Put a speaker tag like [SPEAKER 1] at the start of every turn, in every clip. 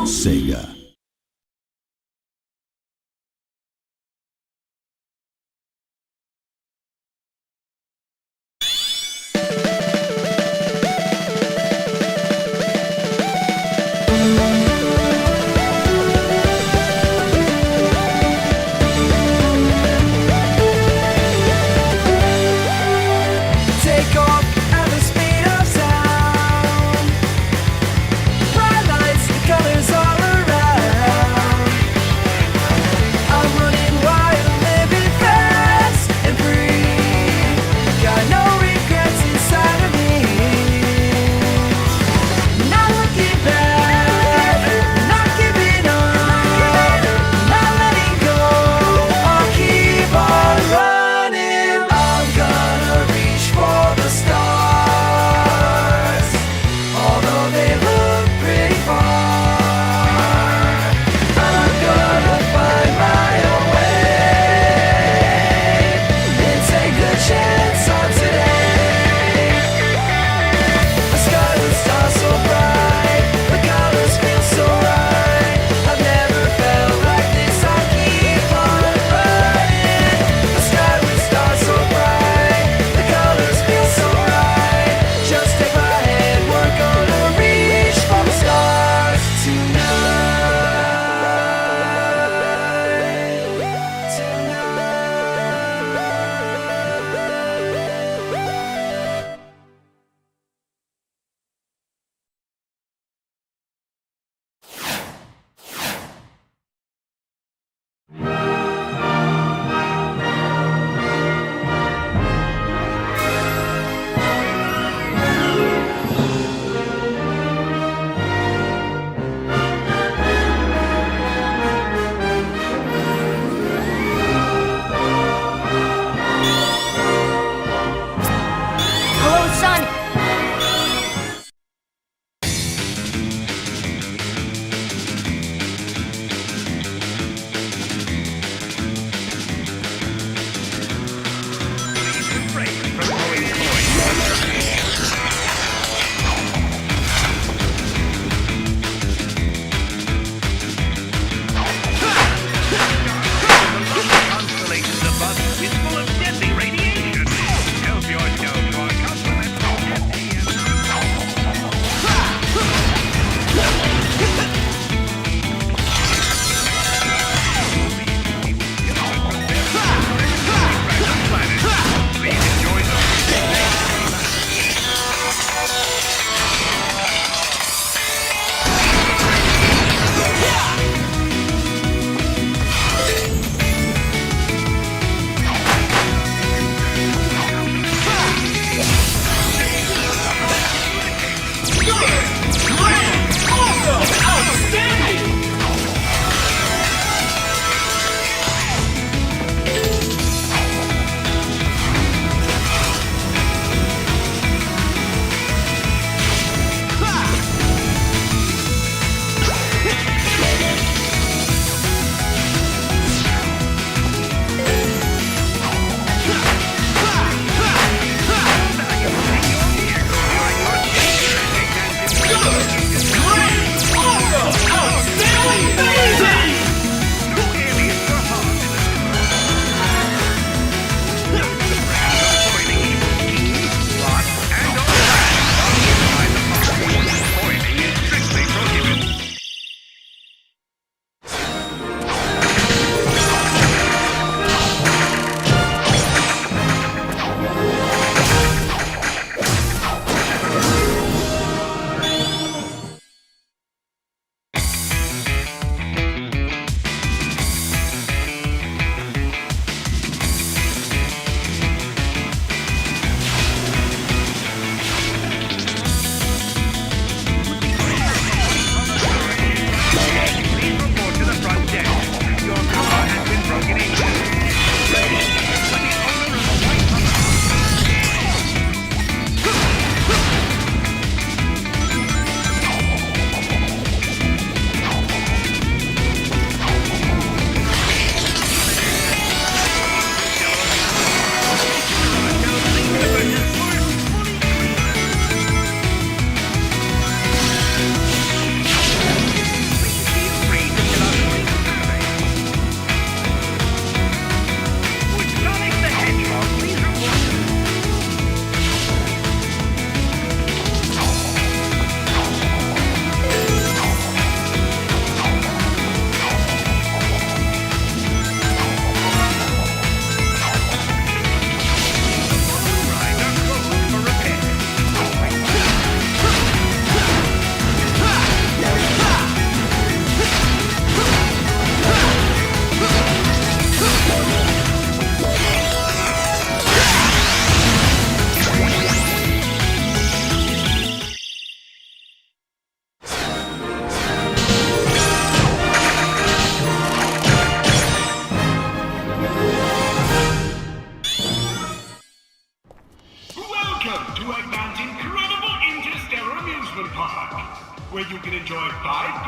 [SPEAKER 1] Sega.
[SPEAKER 2] Take off at the speed of sound. Bright lights, the colors all around.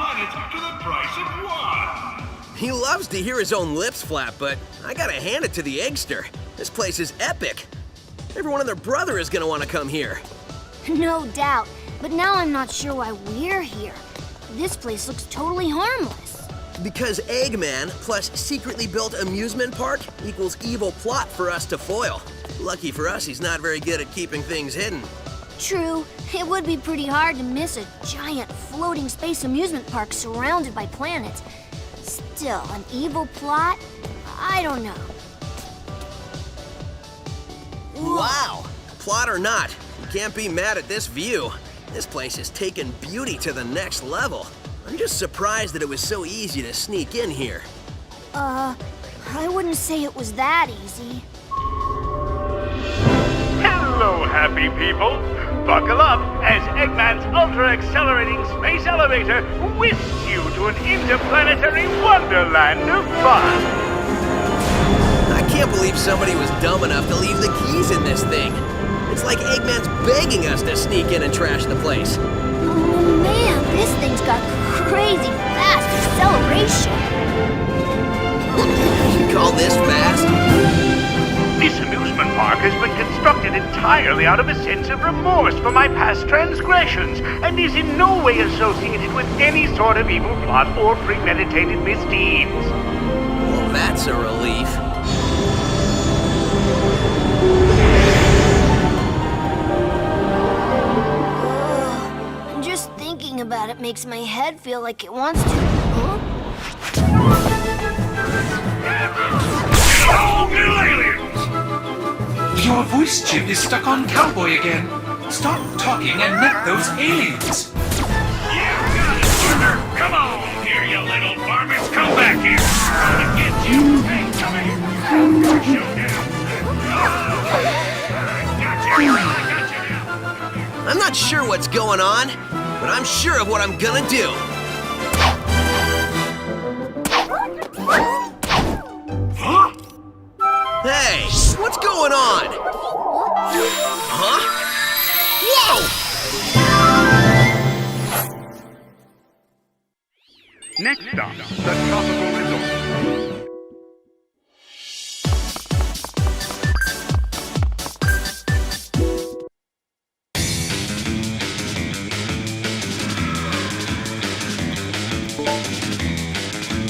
[SPEAKER 1] planets to the price of one.
[SPEAKER 3] He loves to hear his own lips flap, but I gotta hand it to the Eggster. This place is epic. Everyone and their brother is gonna want to come here.
[SPEAKER 4] No doubt, but now I'm not sure why we're here. This place looks totally harmless.
[SPEAKER 3] Because Eggman plus secretly built amusement park equals evil plot for us to foil. Lucky for us, he's not very good at keeping things hidden.
[SPEAKER 4] True, it would be pretty hard to miss a giant floating space amusement park surrounded by planets. Still, an evil plot? I don't know.
[SPEAKER 3] Wow! Plot or not, you can't be mad at this view. This place has taken beauty to the next level. I'm just surprised that it was so easy to sneak in here.
[SPEAKER 4] I wouldn't say it was that easy.
[SPEAKER 1] Hello, happy people. Buckle up as Eggman's ultra-accelerating space elevator whisks you to an interplanetary wonderland of fun.
[SPEAKER 3] I can't believe somebody was dumb enough to leave the keys in this thing. It's like Eggman's begging us to sneak in and trash the place.
[SPEAKER 4] Oh man, this thing's got crazy fast acceleration.
[SPEAKER 3] You call this fast?
[SPEAKER 1] This amusement park has been constructed entirely out of a sense of remorse for my past transgressions and is in no way associated with any sort of evil plot or premeditated misdeeds.
[SPEAKER 3] Well, that's a relief.
[SPEAKER 4] Just thinking about it makes my head feel like it wants to. Huh?
[SPEAKER 1] Oh, little aliens!
[SPEAKER 5] Your voice chip is stuck on Cowboy again. Stop talking and let those aliens.
[SPEAKER 1] You got it, partner! Come on here, you little varmints! Come back here! I'm gonna get you! Hey, come here! Showdown! I got you now!
[SPEAKER 3] I'm not sure what's going on, but I'm sure of what I'm gonna do.
[SPEAKER 1] Huh?
[SPEAKER 3] Hey, what's going on? Huh? Whoa!
[SPEAKER 1] Next stop, the Tropical Resort.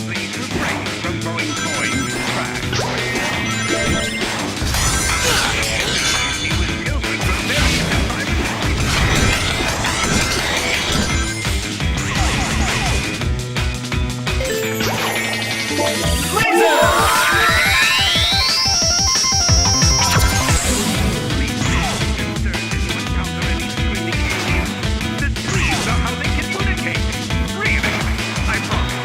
[SPEAKER 1] Please refrain from throwing toys in the trash. He was children from various environments. The trees are how they communicate. Really, I promise.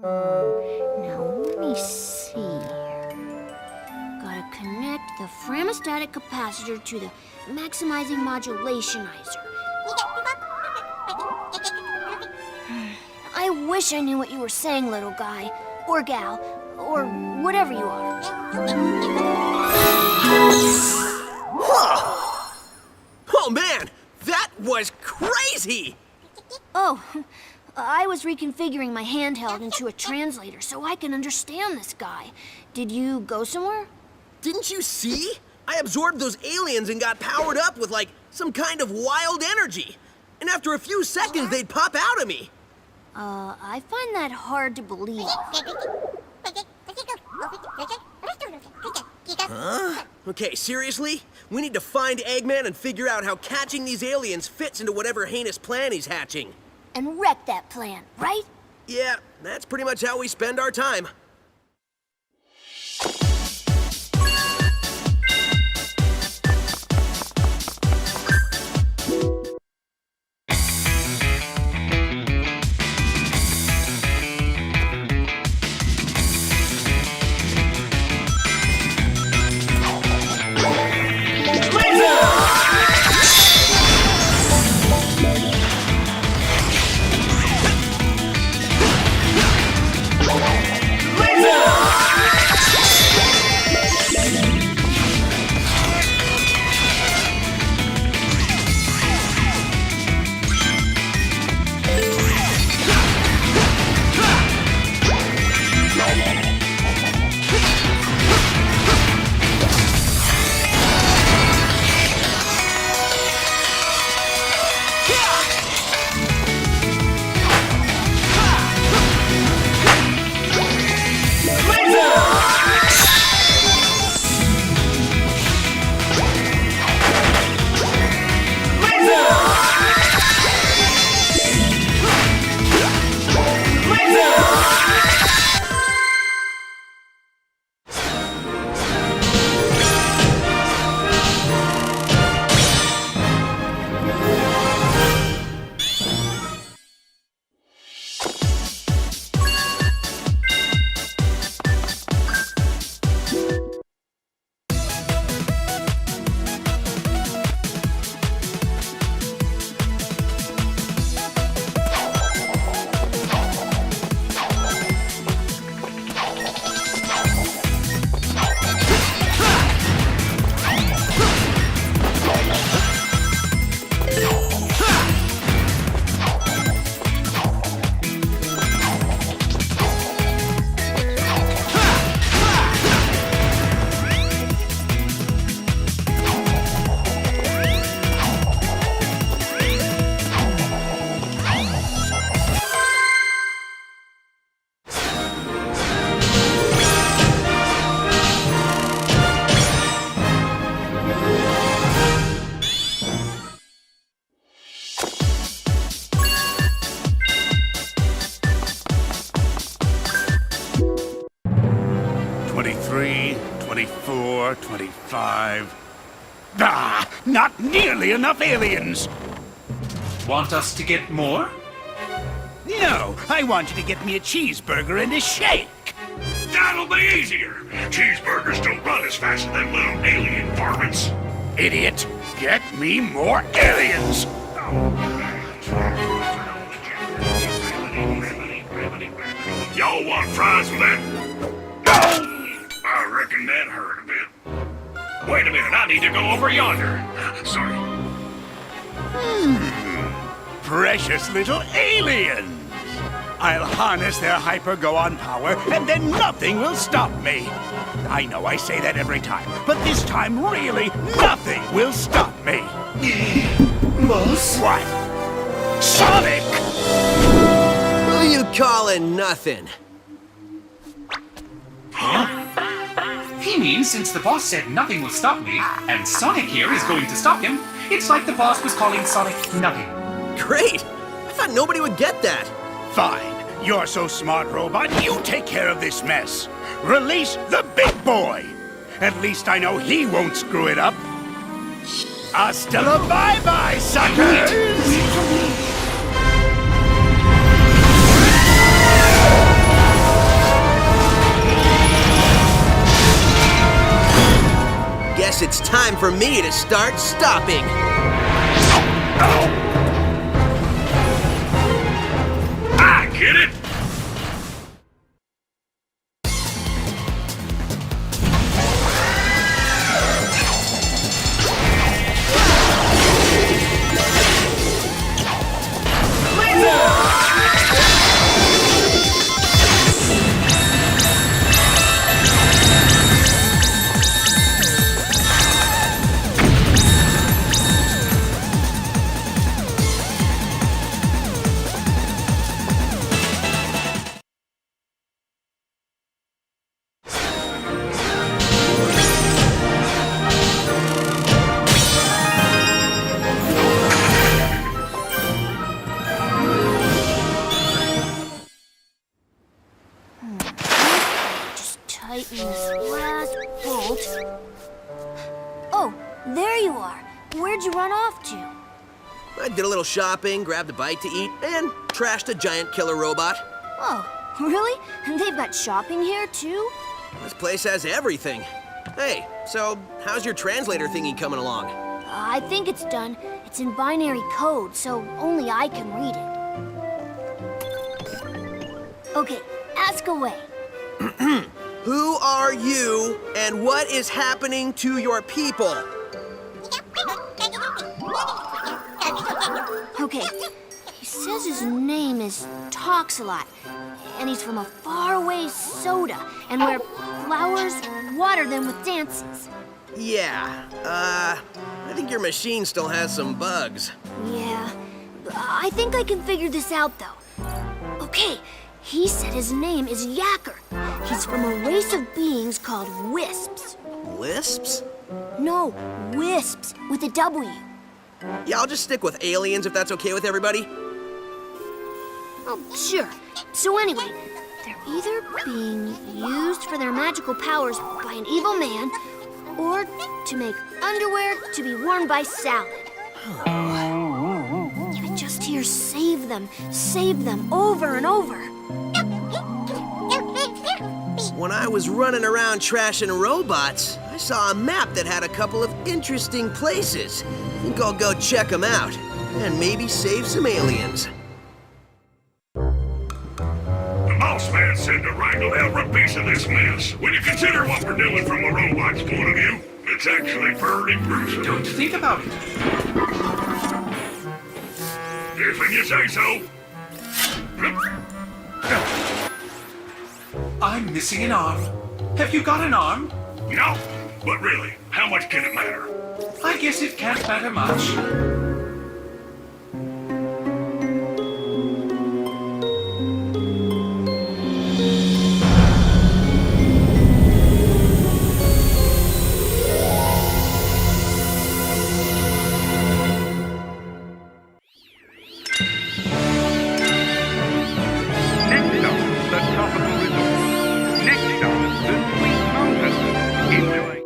[SPEAKER 4] Now, let me see here. Gotta connect the Framastatic capacitor to the maximizing modulationizer. I wish I knew what you were saying, little guy. Or gal. Or whatever you are.
[SPEAKER 3] Oh man, that was crazy!
[SPEAKER 4] Oh, I was reconfiguring my handheld into a translator so I can understand this guy. Did you go somewhere?
[SPEAKER 3] Didn't you see? I absorbed those aliens and got powered up with, like, some kind of wild energy. And after a few seconds, they'd pop out of me.
[SPEAKER 4] I find that hard to believe.
[SPEAKER 3] Huh? Okay, seriously? We need to find Eggman and figure out how catching these aliens fits into whatever heinous plan he's hatching.
[SPEAKER 4] And wreck that plan, right?
[SPEAKER 3] Yeah, that's pretty much how we spend our time.
[SPEAKER 1] Ah, not nearly enough aliens.
[SPEAKER 5] Want us to get more?
[SPEAKER 1] No, I want you to get me a cheeseburger and a shake.
[SPEAKER 6] That'll be easier. Cheeseburgers don't run as fast as them little alien varmints.
[SPEAKER 1] Idiot, get me more aliens.
[SPEAKER 6] Y'all want fries with that? I reckon that hurt a bit. Wait a minute, I need to go over yonder. Sorry.
[SPEAKER 1] Precious little aliens. I'll harness their hyper-go-on power, and then nothing will stop me. I know I say that every time, but this time, really, nothing will stop me.
[SPEAKER 3] Boss?
[SPEAKER 1] What? Sonic!
[SPEAKER 3] Who you calling nothing?
[SPEAKER 5] He means since the boss said nothing will stop me, and Sonic here is going to stop him, it's like the boss was calling Sonic nothing.
[SPEAKER 3] Great! I thought nobody would get that.
[SPEAKER 1] Fine. You're so smart, robot. You take care of this mess. Release the big boy. At least I know he won't screw it up. Hasta la bye-bye, suckers!
[SPEAKER 3] time for me to start stopping.
[SPEAKER 6] I get it.
[SPEAKER 4] Just tighten this last bolt. Oh, there you are. Where'd you run off to?
[SPEAKER 3] I did a little shopping, grabbed a bite to eat, and trashed a giant killer robot.
[SPEAKER 4] Oh, really? And they've got shopping here, too?
[SPEAKER 3] This place has everything. Hey, so how's your translator thingy coming along?
[SPEAKER 4] I think it's done. It's in binary code, so only I can read it. Okay, ask away.
[SPEAKER 3] Who are you, and what is happening to your people?
[SPEAKER 4] Okay, he says his name is Talks-a-Lot, and he's from a faraway soda, and where flowers water them with dances.
[SPEAKER 3] Yeah, I think your machine still has some bugs.
[SPEAKER 4] Yeah, I think I can figure this out, though. Okay, he said his name is Yacker. He's from a race of beings called Wisps.
[SPEAKER 3] Lisps?
[SPEAKER 4] No, Wisps, with a W.
[SPEAKER 3] Yeah, I'll just stick with aliens if that's okay with everybody.
[SPEAKER 4] Oh, sure. So anyway, they're either being used for their magical powers by an evil man, or to make underwear to be worn by Salad. I just hear save them, over and over.
[SPEAKER 3] When I was running around trashing robots, I saw a map that had a couple of interesting places. I think I'll go check them out, and maybe save some aliens.
[SPEAKER 6] The boss man said to wrangle every piece of this mess. When you consider what we're doing from a robot's point of view, it's actually pretty gruesome.
[SPEAKER 5] Don't think about it.
[SPEAKER 6] If you say so.
[SPEAKER 5] I'm missing an arm. Have you got an arm?
[SPEAKER 6] No, but really, how much can it matter?
[SPEAKER 5] I guess it can't matter much.
[SPEAKER 1] Next up, the tropical resort. Next up, the sweet mountains. Enjoy.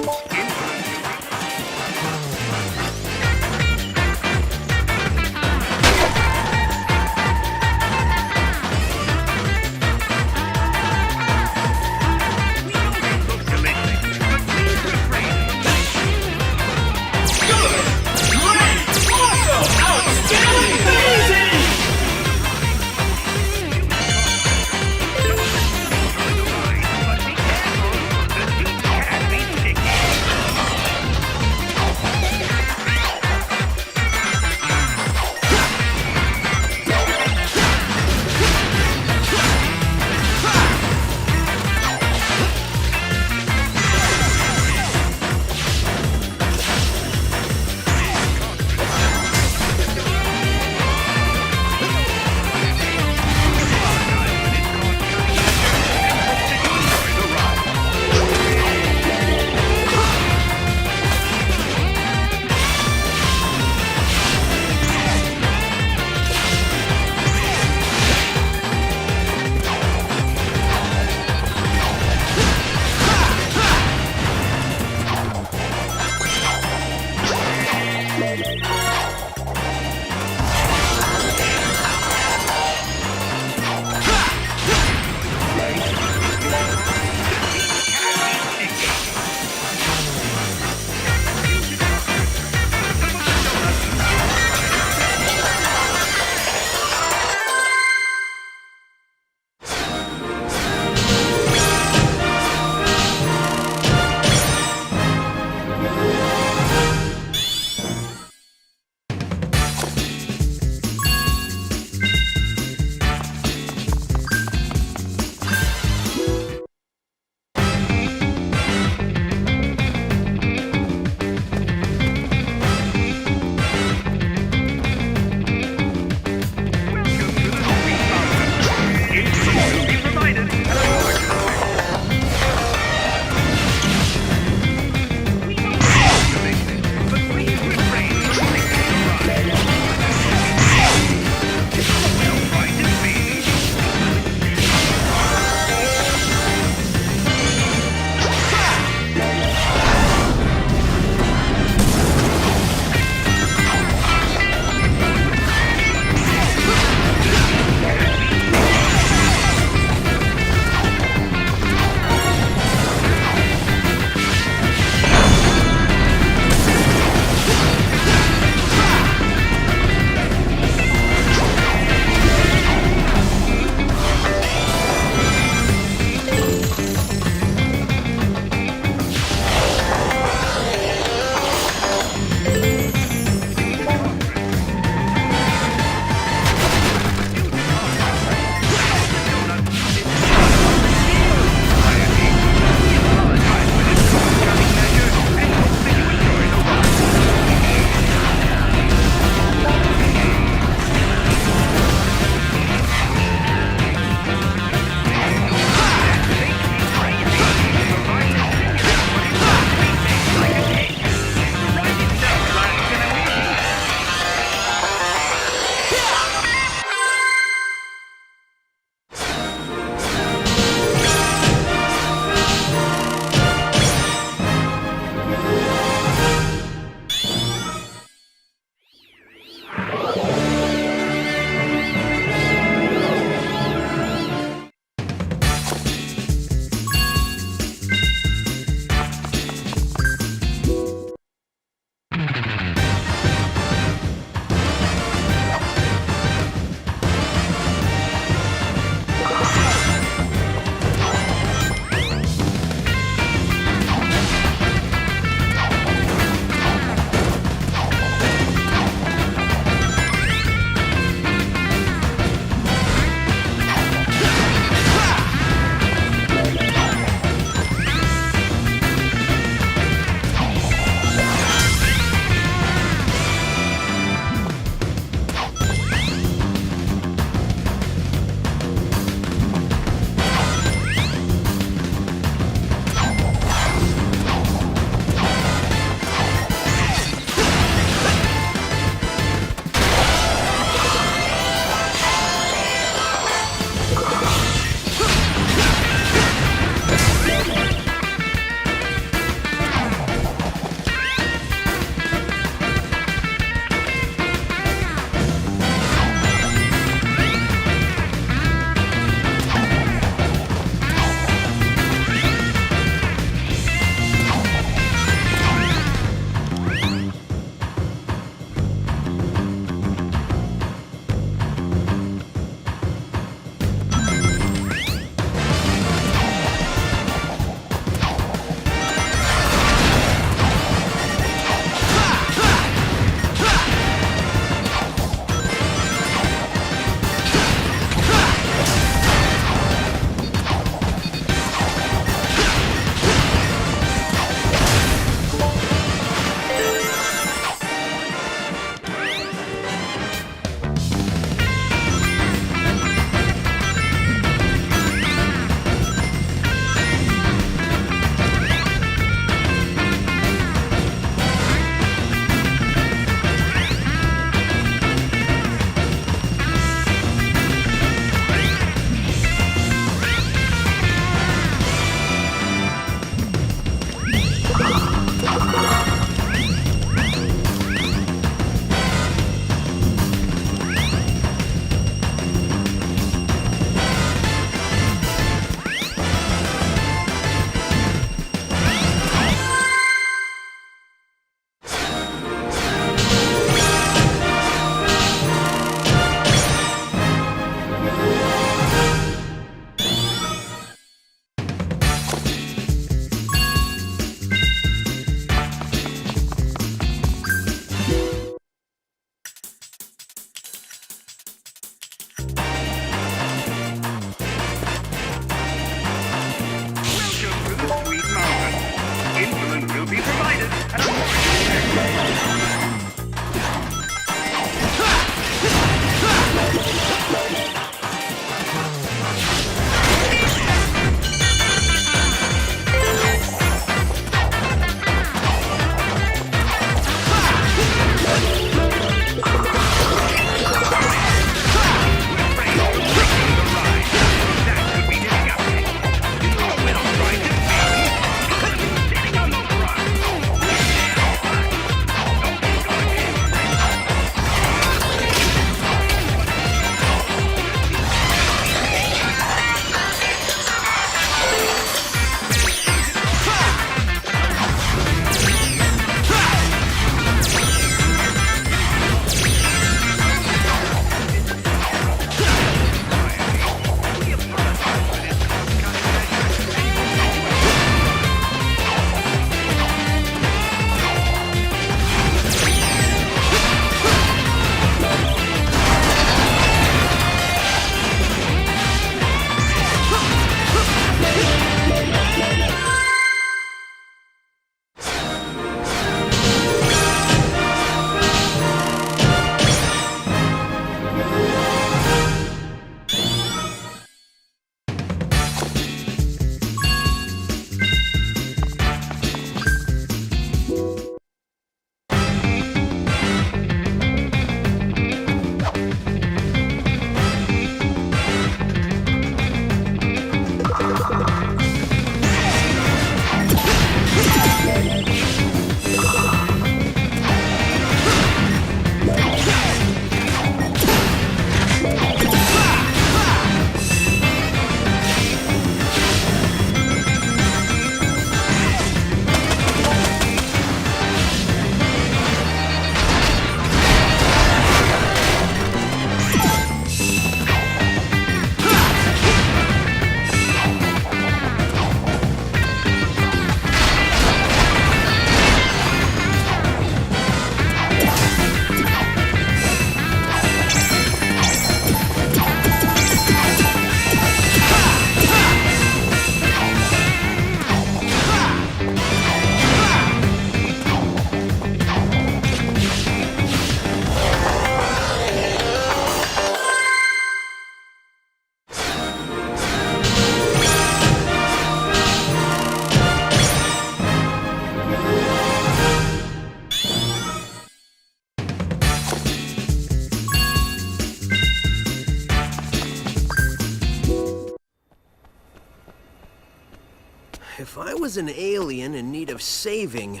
[SPEAKER 3] if I was an alien in need of saving,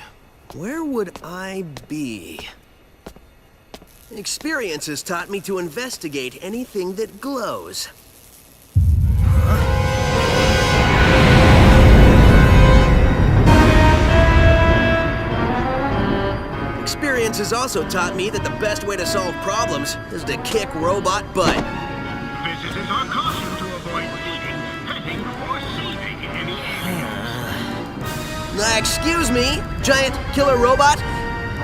[SPEAKER 3] where would I be? Experience has taught me to investigate anything that glows. Experience has also taught me that the best way to solve problems is to kick robot butt.
[SPEAKER 6] Visitors are cautioned to avoid eating, petting, or saving any aliens.
[SPEAKER 3] Excuse me, giant killer robot?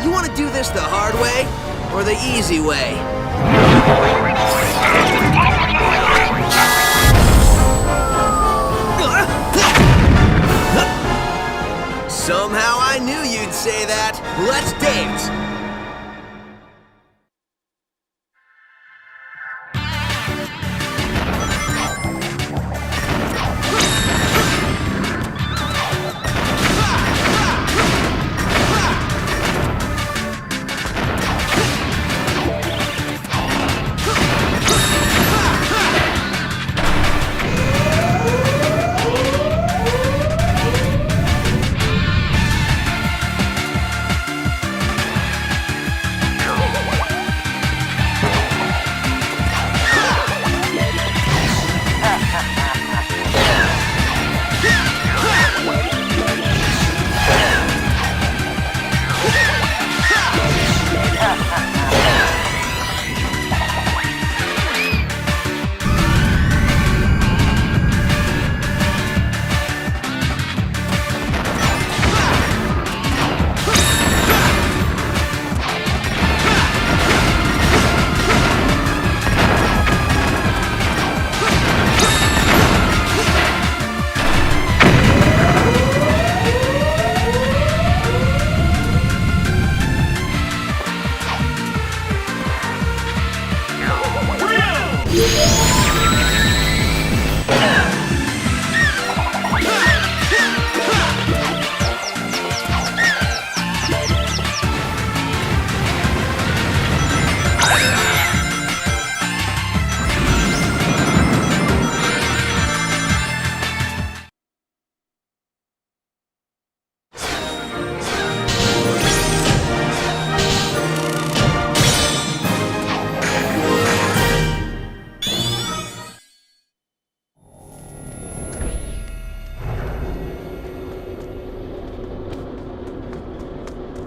[SPEAKER 3] You want to do this the hard way or the easy way? Somehow I knew you'd say that. Let's dance.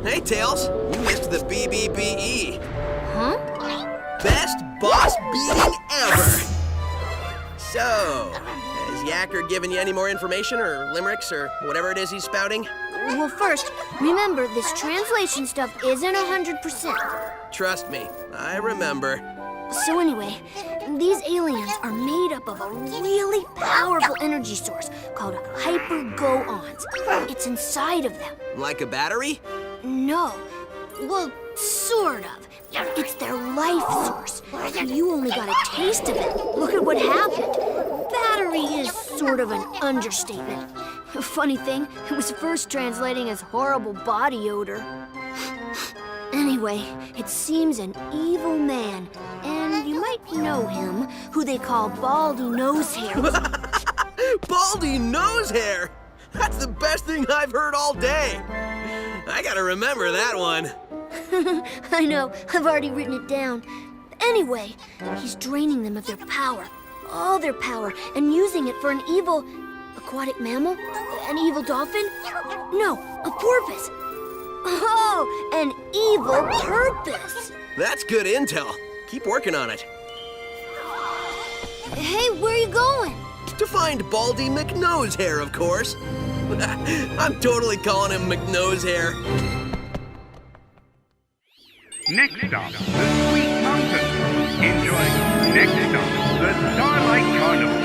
[SPEAKER 3] Hey, Tails, you missed the BBBE.
[SPEAKER 4] Huh?
[SPEAKER 3] Best boss beating ever! So, has Yacker given you any more information or limericks or whatever it is he's spouting?
[SPEAKER 4] Well, first, remember this translation stuff isn't 100%.
[SPEAKER 3] Trust me, I remember.
[SPEAKER 4] So anyway, these aliens are made up of a really powerful energy source called hyper-go-ons. It's inside of them.
[SPEAKER 3] Like a battery?
[SPEAKER 4] No. Well, sort of. It's their life source. You only got a taste of it. Look at what happened. Battery is sort of an understatement. Funny thing, it was first translating as horrible body odor. Anyway, it seems an evil man, and you might know him, who they call Baldy Nosehair.
[SPEAKER 3] Baldy Nosehair! That's the best thing I've heard all day. I gotta remember that one.
[SPEAKER 4] I know, I've already written it down. Anyway, he's draining them of their power, all their power, and using it for an evil aquatic mammal? An evil dolphin? No, a porpoise. Oh, an evil purpose.
[SPEAKER 3] That's good intel. Keep working on it.
[SPEAKER 4] Hey, where are you going?
[SPEAKER 3] To find Baldy McNosehair, of course. I'm totally calling him McNosehair.
[SPEAKER 1] Next stop, the Sweet Mountains. Enjoy next stop, the Starlight Carnival.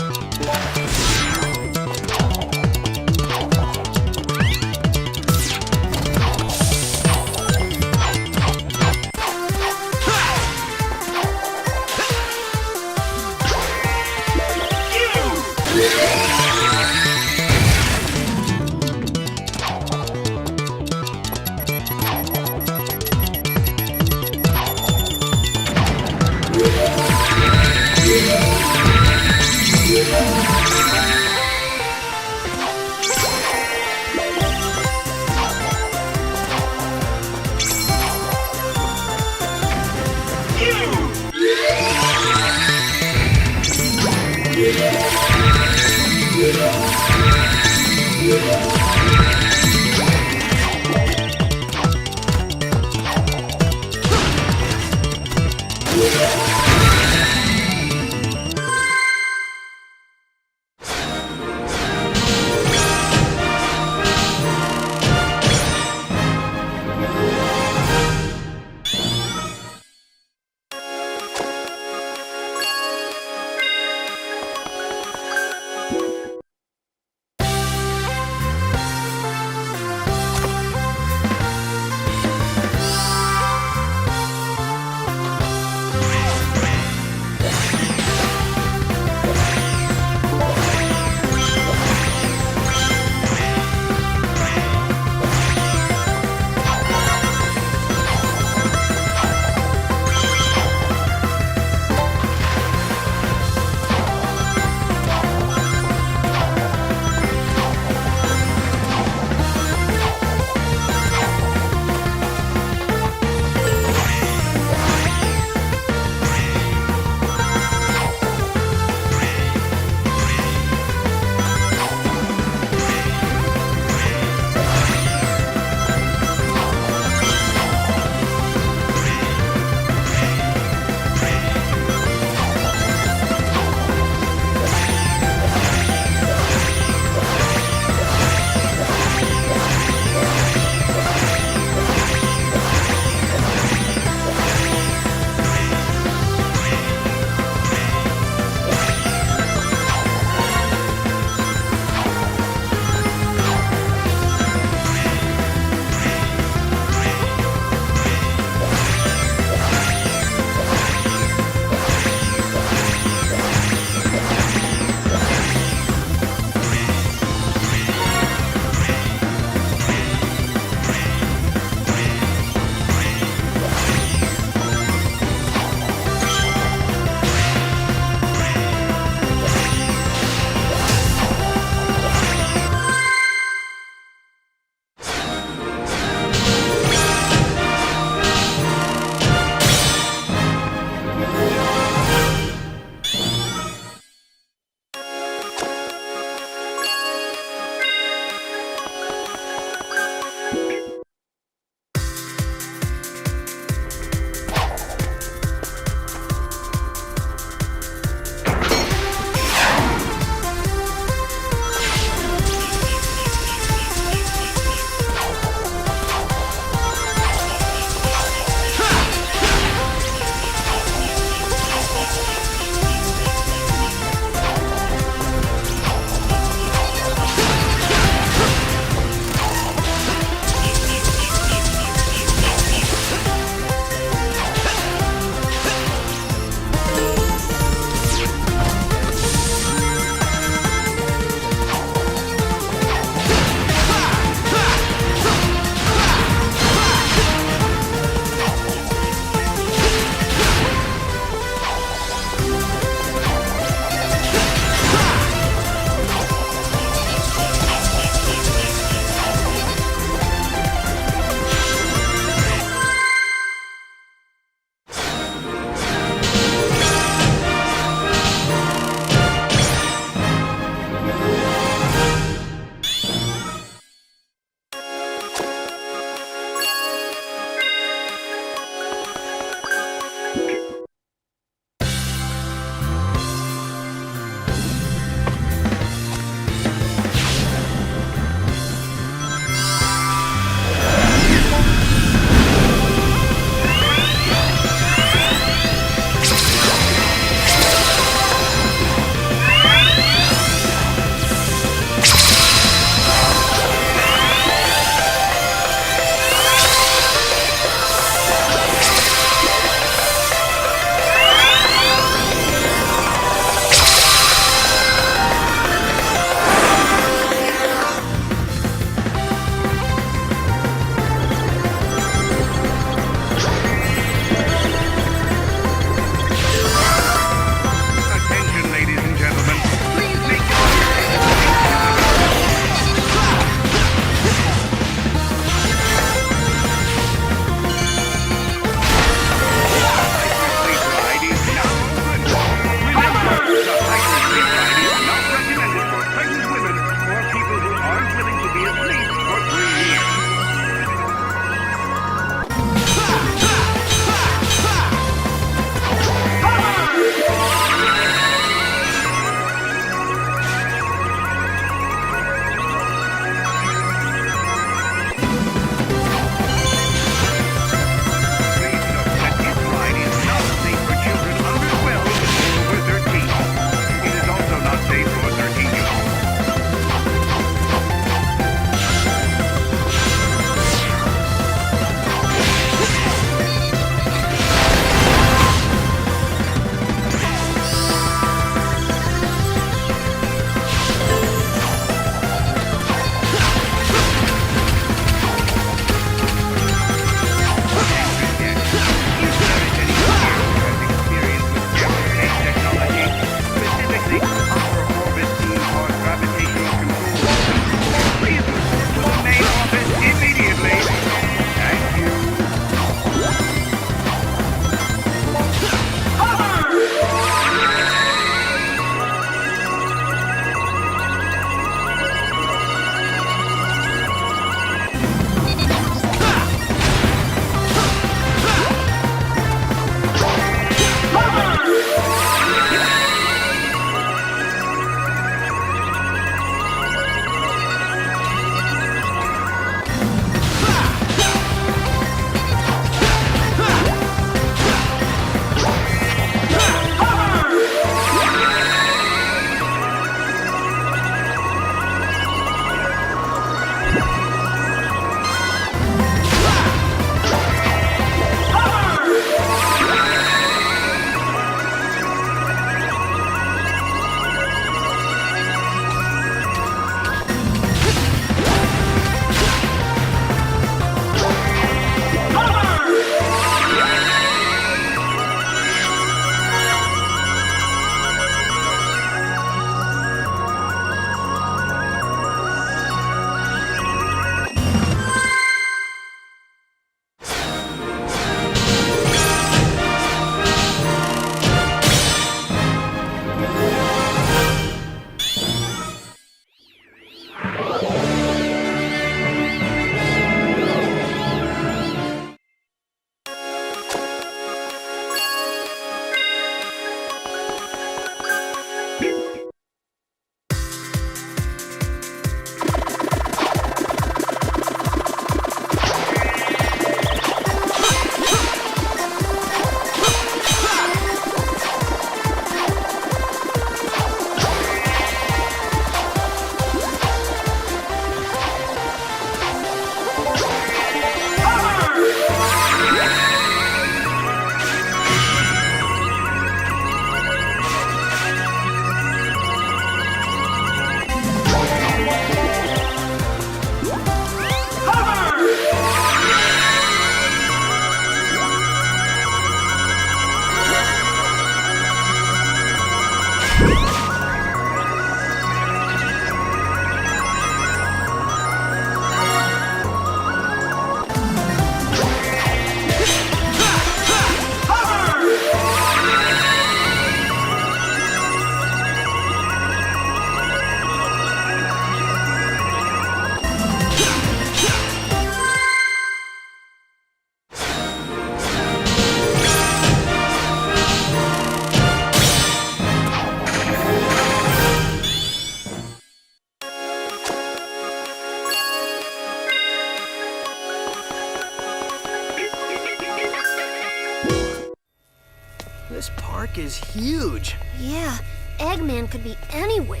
[SPEAKER 3] is huge.
[SPEAKER 4] Yeah, Eggman could be anywhere.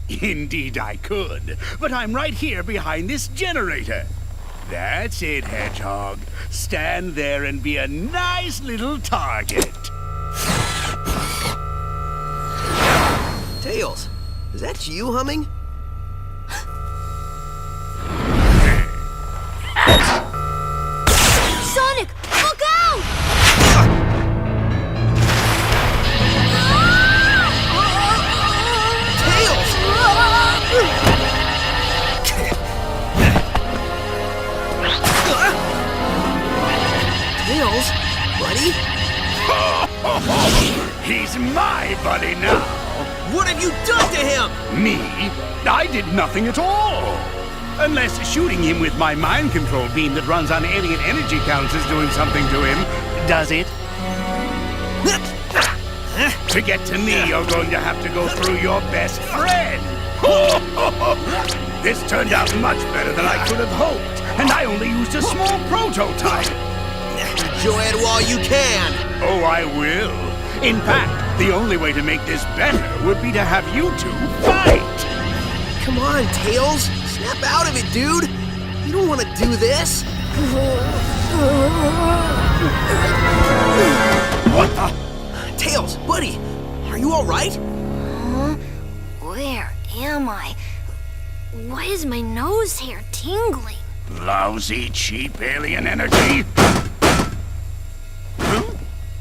[SPEAKER 7] Indeed I could, but I'm right here behind this generator. That's it, Hedgehog. Stand there and be a nice little target.
[SPEAKER 3] Tails, is that you humming?
[SPEAKER 4] Sonic, look out!
[SPEAKER 3] Tails, buddy?
[SPEAKER 7] He's my buddy now.
[SPEAKER 3] What have you done to him?
[SPEAKER 7] Me? I did nothing at all. Unless shooting him with my mind control beam that runs on alien energy counts is doing something to him. Does it? To get to me, you're going to have to go through your best friend. This turned out much better than I could have hoped, and I only used a small prototype.
[SPEAKER 3] Enjoy it while you can.
[SPEAKER 7] Oh, I will. In fact, the only way to make this better would be to have you two fight.
[SPEAKER 3] Come on, Tails. Snap out of it, dude. You don't want to do this.
[SPEAKER 7] What the?
[SPEAKER 3] Tails, buddy, are you all right?
[SPEAKER 4] Where am I? Why is my nose hair tingling?
[SPEAKER 7] Lousy, cheap alien energy. Huh?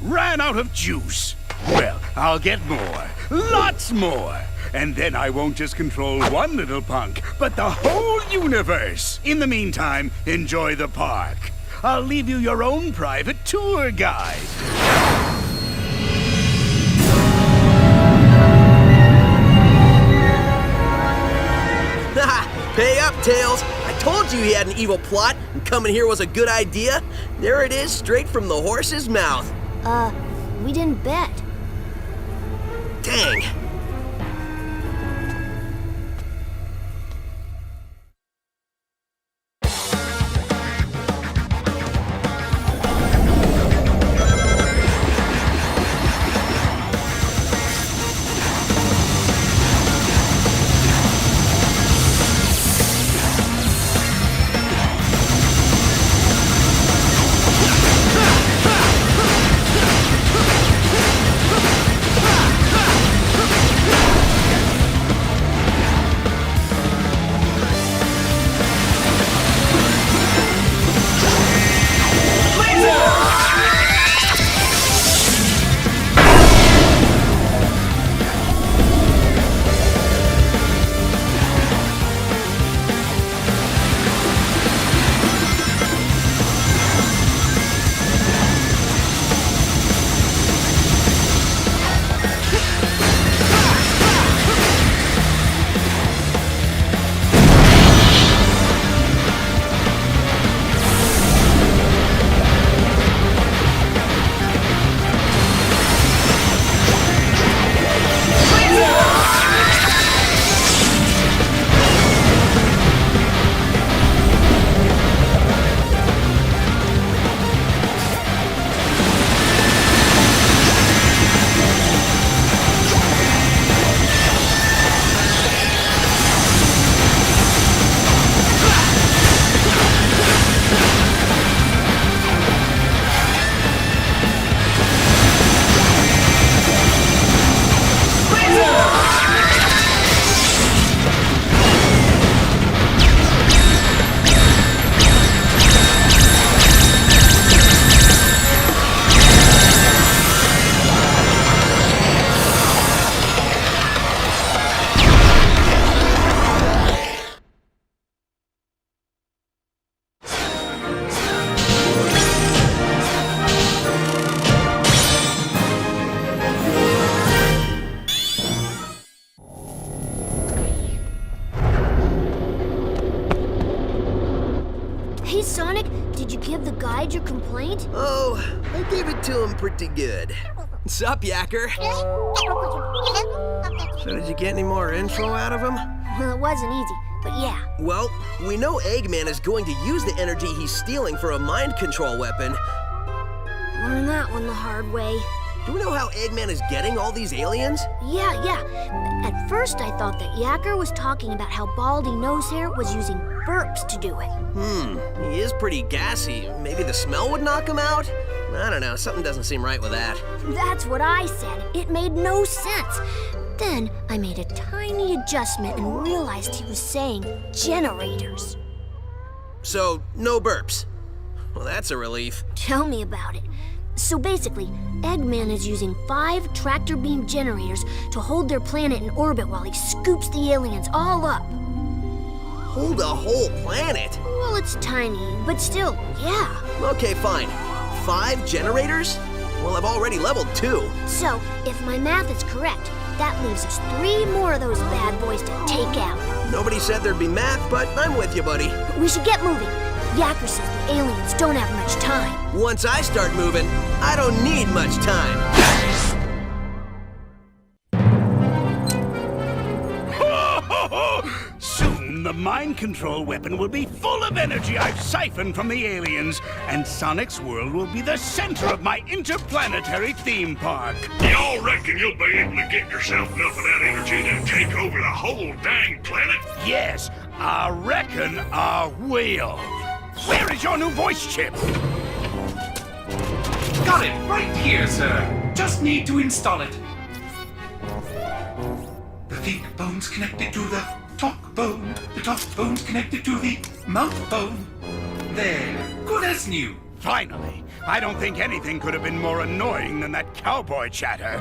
[SPEAKER 7] Ran out of juice. Well, I'll get more. Lots more. And then I won't just control one little punk, but the whole universe. In the meantime, enjoy the park. I'll leave you your own private tour guide.
[SPEAKER 3] Pay up, Tails. I told you he had an evil plot, and coming here was a good idea. There it is, straight from the horse's mouth.
[SPEAKER 4] We didn't bet.
[SPEAKER 3] Dang.
[SPEAKER 4] Hey, Sonic, did you give the guide your complaint?
[SPEAKER 3] Oh, I gave it to him pretty good. Sup, Yacker? So did you get any more info out of him?
[SPEAKER 4] Well, it wasn't easy, but yeah.
[SPEAKER 3] Well, we know Eggman is going to use the energy he's stealing for a mind control weapon.
[SPEAKER 4] Learned that one the hard way.
[SPEAKER 3] Do we know how Eggman is getting all these aliens?
[SPEAKER 4] Yeah. At first I thought that Yacker was talking about how Baldy Nosehair was using burps to do it.
[SPEAKER 3] He is pretty gassy. Maybe the smell would knock him out? I don't know, something doesn't seem right with that.
[SPEAKER 4] That's what I said. It made no sense. Then I made a tiny adjustment and realized he was saying generators.
[SPEAKER 3] So, no burps. Well, that's a relief.
[SPEAKER 4] Tell me about it. So basically, Eggman is using 5 tractor beam generators to hold their planet in orbit while he scoops the aliens all up.
[SPEAKER 3] Hold a whole planet?
[SPEAKER 4] Well, it's tiny, but still, yeah.
[SPEAKER 3] Okay, fine. 5 generators? Well, I've already leveled 2.
[SPEAKER 4] So, if my math is correct, that leaves us 3 more of those bad boys to take out.
[SPEAKER 3] Nobody said there'd be math, but I'm with you, buddy.
[SPEAKER 4] We should get moving. Yacker says the aliens don't have much time.
[SPEAKER 3] Once I start moving, I don't need much time.
[SPEAKER 7] Soon, the mind control weapon will be full of energy I've siphoned from the aliens, and Sonic's world will be the center of my interplanetary theme park.
[SPEAKER 6] Y'all reckon you'll be able to get yourself enough of that energy to take over the whole dang planet?
[SPEAKER 7] Yes, I reckon I will. Where is your new voice chip?
[SPEAKER 5] Got it right here, sir. Just need to install it. The think bone's connected to the talk bone. The talk bone's connected to the mouth bone. There. Good as new.
[SPEAKER 7] Finally. I don't think anything could have been more annoying than that cowboy chatter.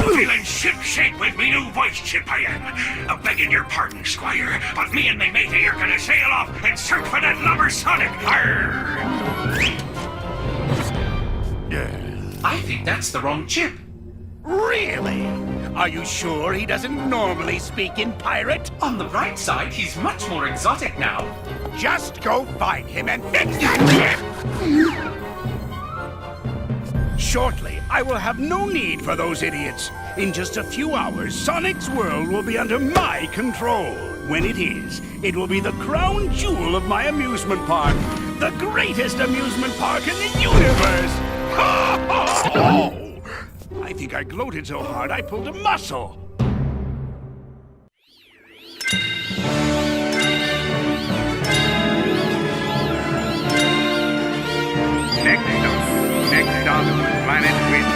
[SPEAKER 6] Feeling ship-shape with me new voice chip I am. A-begging your pardon, Squire, but me and me matey are gonna sail off and search for that lubber Sonic. Arr!
[SPEAKER 5] I think that's the wrong chip.
[SPEAKER 7] Really? Are you sure he doesn't normally speak in pirate?
[SPEAKER 5] On the bright side, he's much more exotic now.
[SPEAKER 7] Just go find him and... Shortly, I will have no need for those idiots. In just a few hours, Sonic's world will be under my control. When it is, it will be the crown jewel of my amusement park. The greatest amusement park in the universe! Oh! I think I gloated so hard I pulled a muscle.
[SPEAKER 1] Next stop, Planet Wind.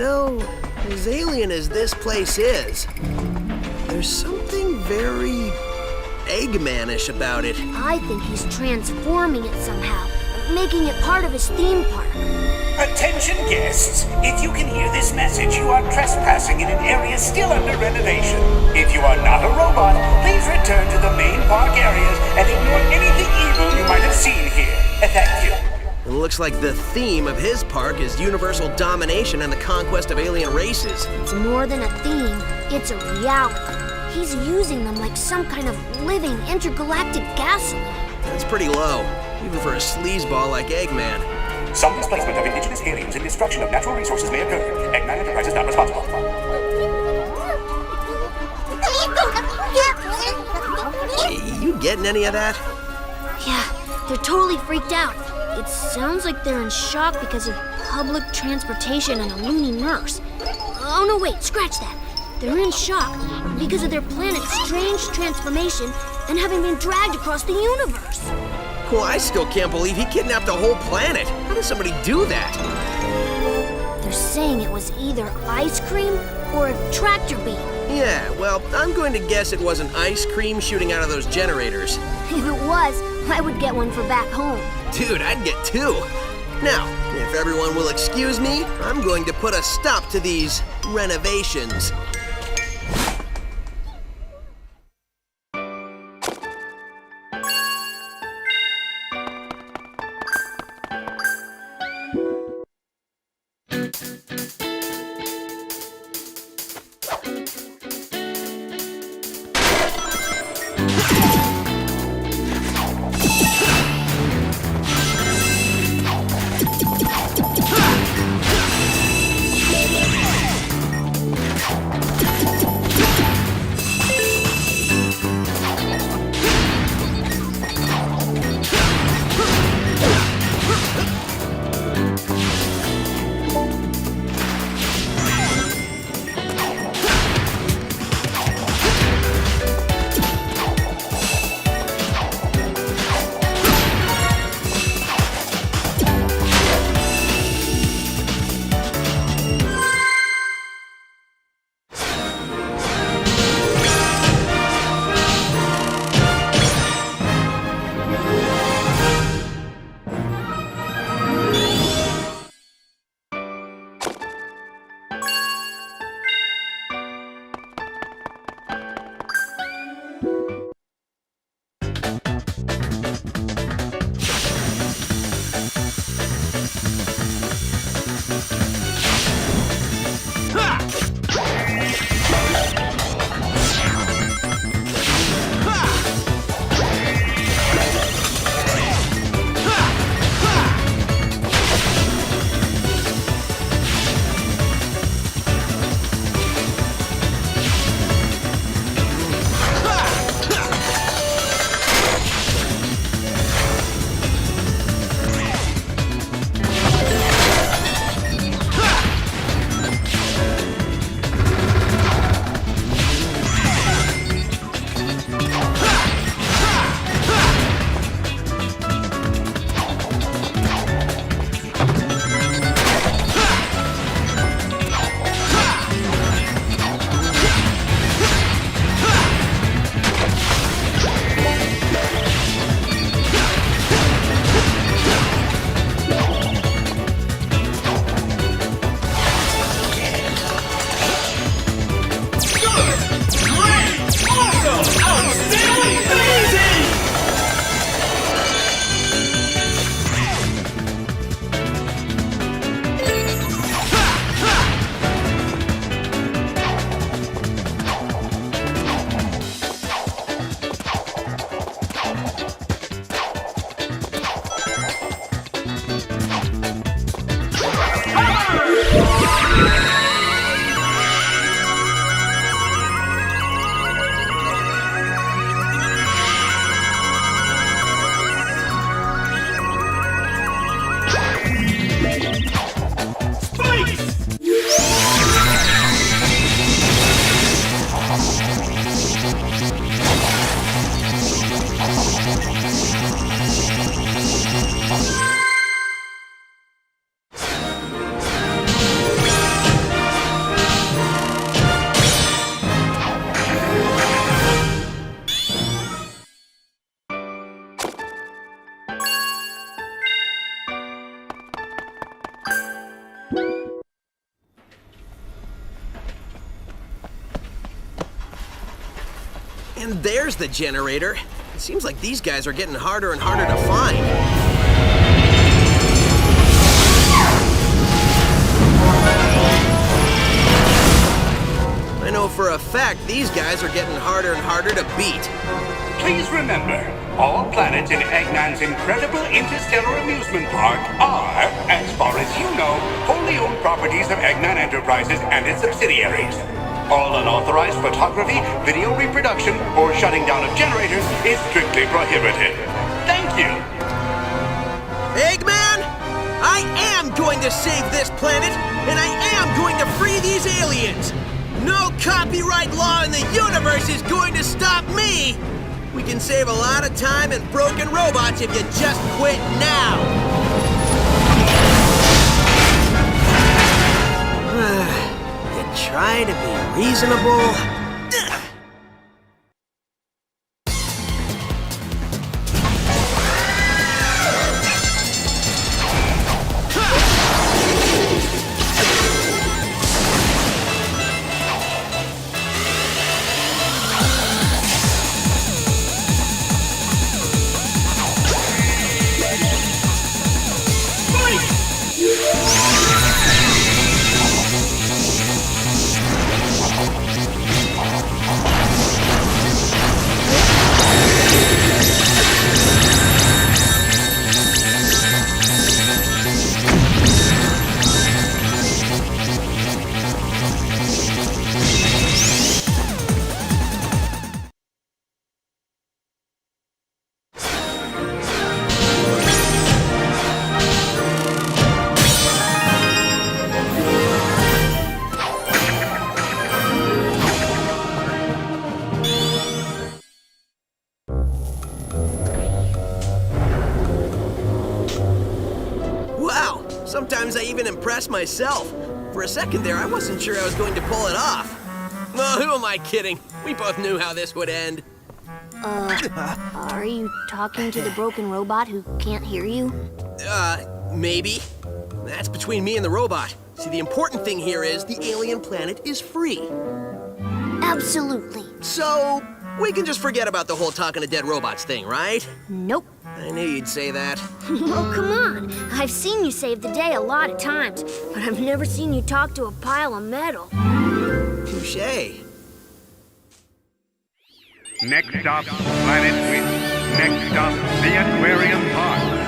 [SPEAKER 3] know, as alien as this place is, there's something very Eggman-ish about it.
[SPEAKER 4] I think he's transforming it somehow, making it part of his theme park.
[SPEAKER 6] Attention guests, if you can hear this message, you are trespassing in an area still under renovation. If you are not a robot, please return to the main park areas and ignore anything evil you might have seen here. Thank you.
[SPEAKER 3] It looks like the theme of his park is universal domination and the conquest of alien races.
[SPEAKER 4] It's more than a theme, it's a reality. He's using them like some kind of living intergalactic gasoline.
[SPEAKER 3] That's pretty low, even for a sleazeball like Eggman.
[SPEAKER 6] Some displacement of indigenous aliens and destruction of natural resources may occur. Eggman Enterprises not responsible.
[SPEAKER 3] You getting any of that?
[SPEAKER 4] Yeah, they're totally freaked out. It sounds like they're in shock because of public transportation and a loony nurse. Oh no, wait, scratch that. They're in shock because of their planet's strange transformation and having been dragged across the universe.
[SPEAKER 3] Well, I still can't believe he kidnapped a whole planet. How does somebody do that?
[SPEAKER 4] They're saying it was either ice cream or a tractor beam.
[SPEAKER 3] Yeah, well, I'm going to guess it wasn't ice cream shooting out of those generators.
[SPEAKER 4] If it was, I would get one for back home.
[SPEAKER 3] Dude, I'd get two. Now, if everyone will excuse me, I'm going to put a stop to these renovations. And there's the generator. It seems like these guys are getting harder and harder to find. I know for a fact these guys are getting harder and harder to beat.
[SPEAKER 6] Please remember, all planets in Eggman's incredible interstellar amusement park are, as far as you know, wholly owned properties of Eggman Enterprises and its subsidiaries. All unauthorized photography, video reproduction, or shutting down of generators is strictly prohibited. Thank you.
[SPEAKER 3] Eggman, I am going to save this planet, and I am going to free these aliens. No copyright law in the universe is going to stop me. We can save a lot of time and broken robots if you just quit now. You try to be reasonable. Sometimes I even impress myself. For a second there, I wasn't sure I was going to pull it off. Oh, who am I kidding? We both knew how this would end.
[SPEAKER 4] Are you talking to the broken robot who can't hear you?
[SPEAKER 3] Maybe. That's between me and the robot. See, the important thing here is the alien planet is free.
[SPEAKER 4] Absolutely.
[SPEAKER 3] So, we can just forget about the whole talking to dead robots thing, right?
[SPEAKER 4] Nope.
[SPEAKER 3] I knew you'd say that.
[SPEAKER 4] Oh, come on. I've seen you save the day a lot of times, but I've never seen you talk to a pile of metal.
[SPEAKER 3] Touché.
[SPEAKER 1] Next stop, Planet Twin. Next stop, the Aquarium Park.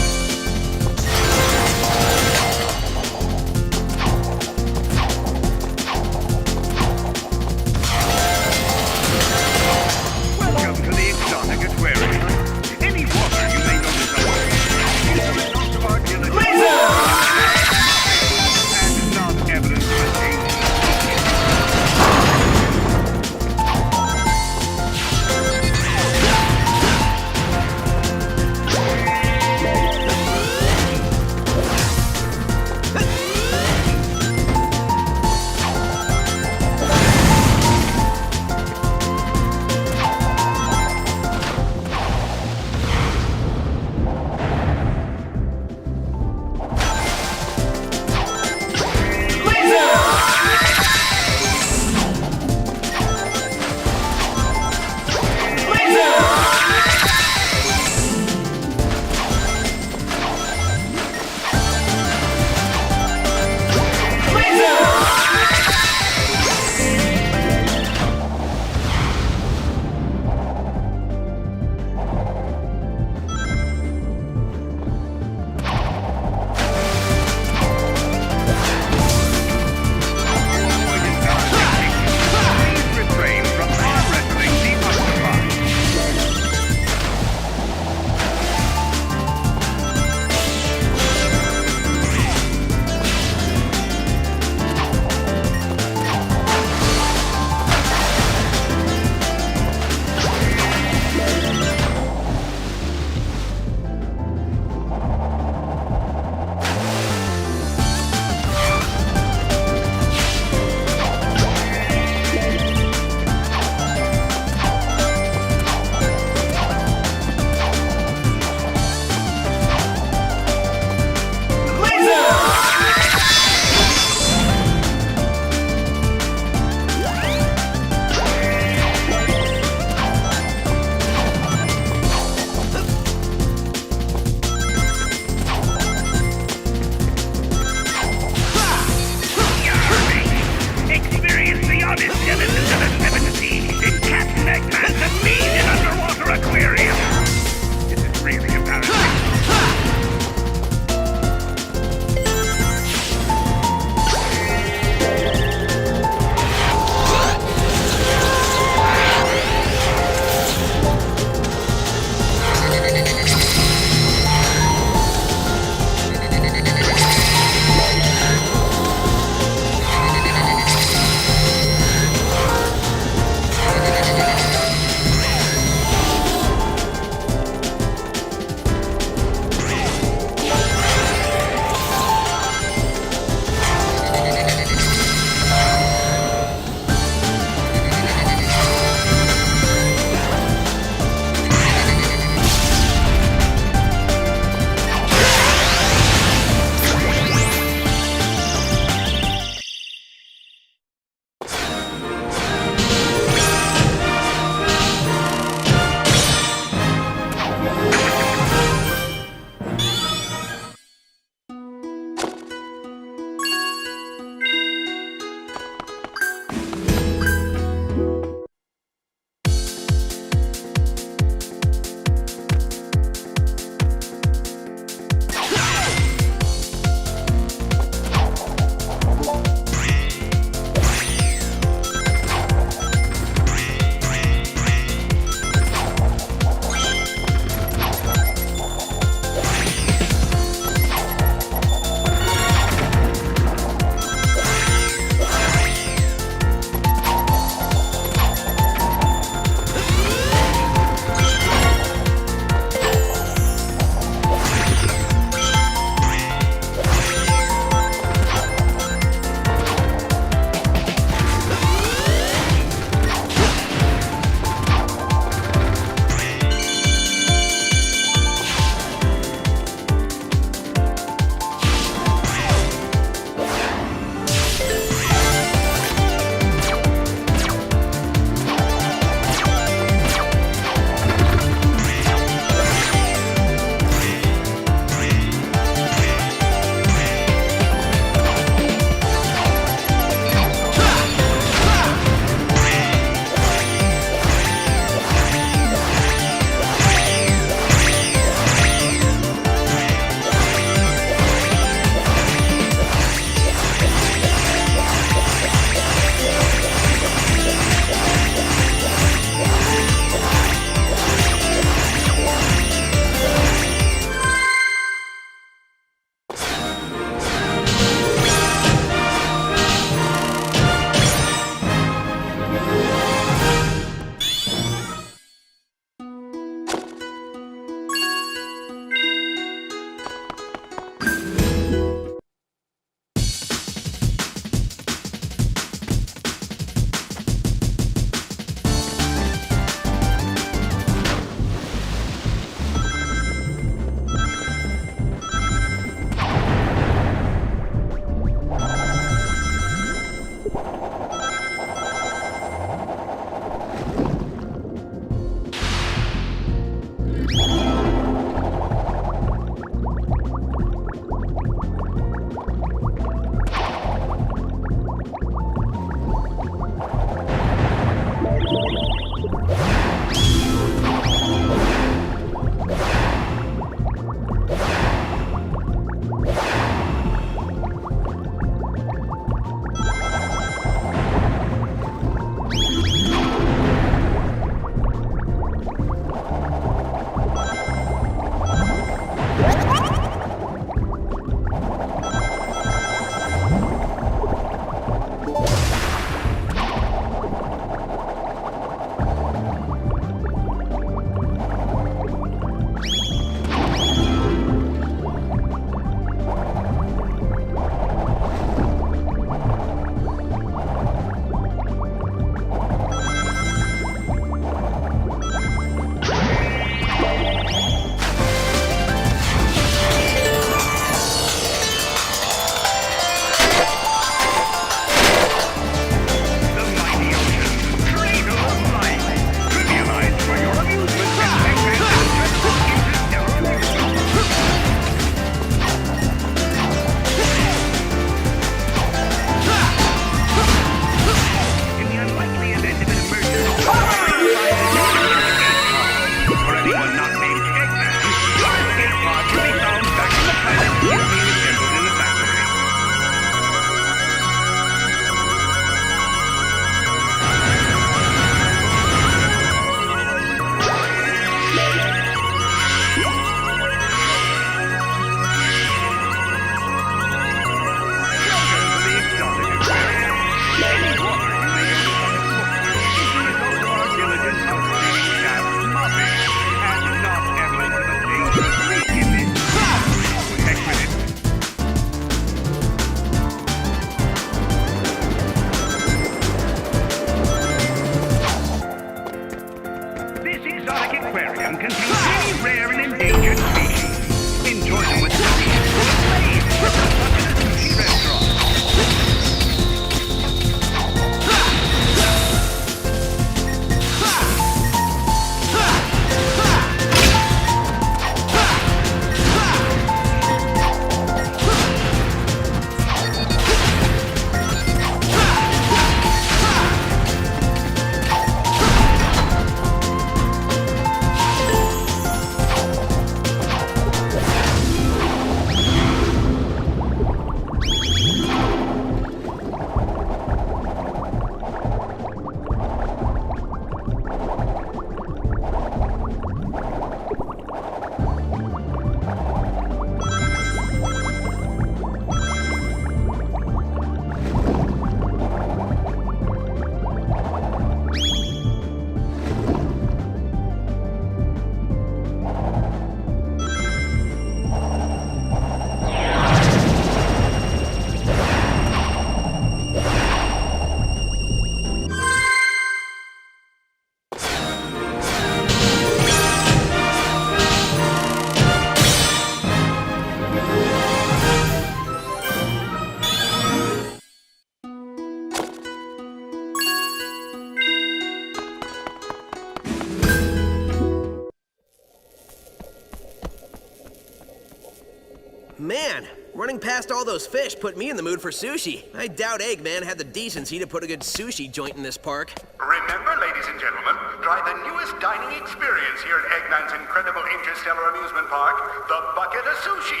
[SPEAKER 3] past all those fish put me in the mood for sushi. I doubt Eggman had the decency to put a good sushi joint in this park.
[SPEAKER 1] Remember, ladies and gentlemen, try the newest dining experience here at Eggman's incredible interstellar amusement park, the Bucket of Sushi.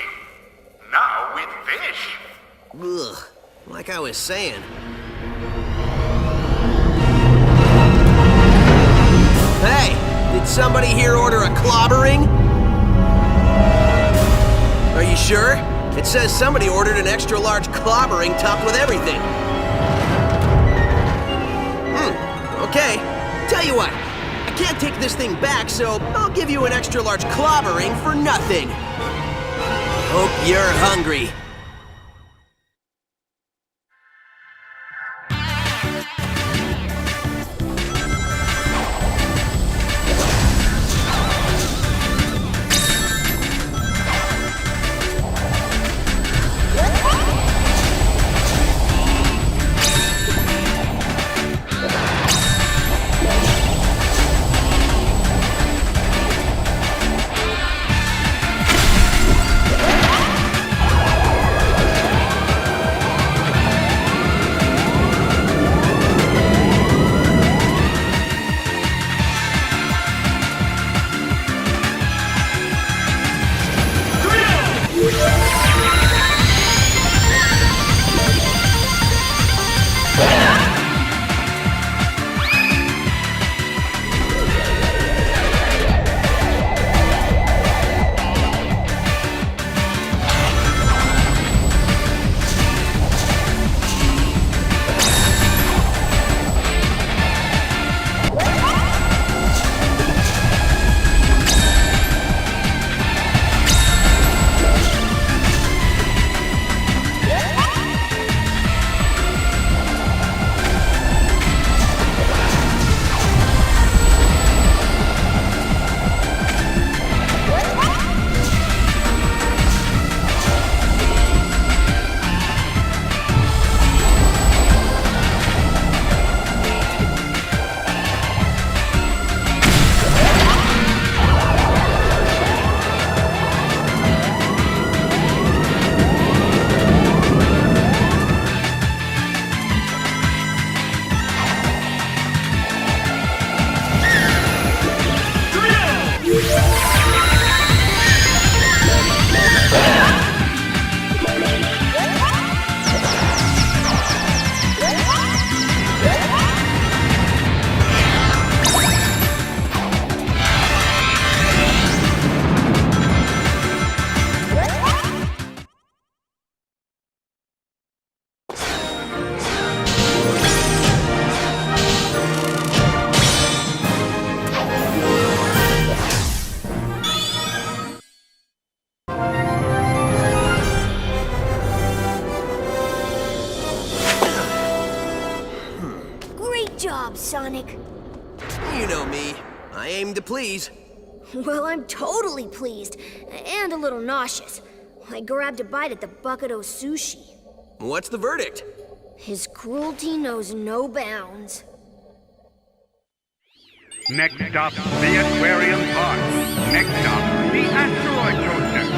[SPEAKER 1] Now with fish.
[SPEAKER 3] Ugh, like I was saying. Hey, did somebody here order a clobbering? Are you sure? It says somebody ordered an extra large clobbering topped with everything. Okay. Tell you what, I can't take this thing back, so I'll give you an extra large clobbering for nothing. Hope you're hungry.
[SPEAKER 4] Sonic.
[SPEAKER 3] You know me. I aim to please.
[SPEAKER 4] Well, I'm totally pleased, and a little nauseous. I grabbed a bite at the Bucket of Sushi.
[SPEAKER 3] What's the verdict?
[SPEAKER 4] His cruelty knows no bounds.
[SPEAKER 1] Next stop, the Aquarium Park. Next stop, the Asteroid Coaster.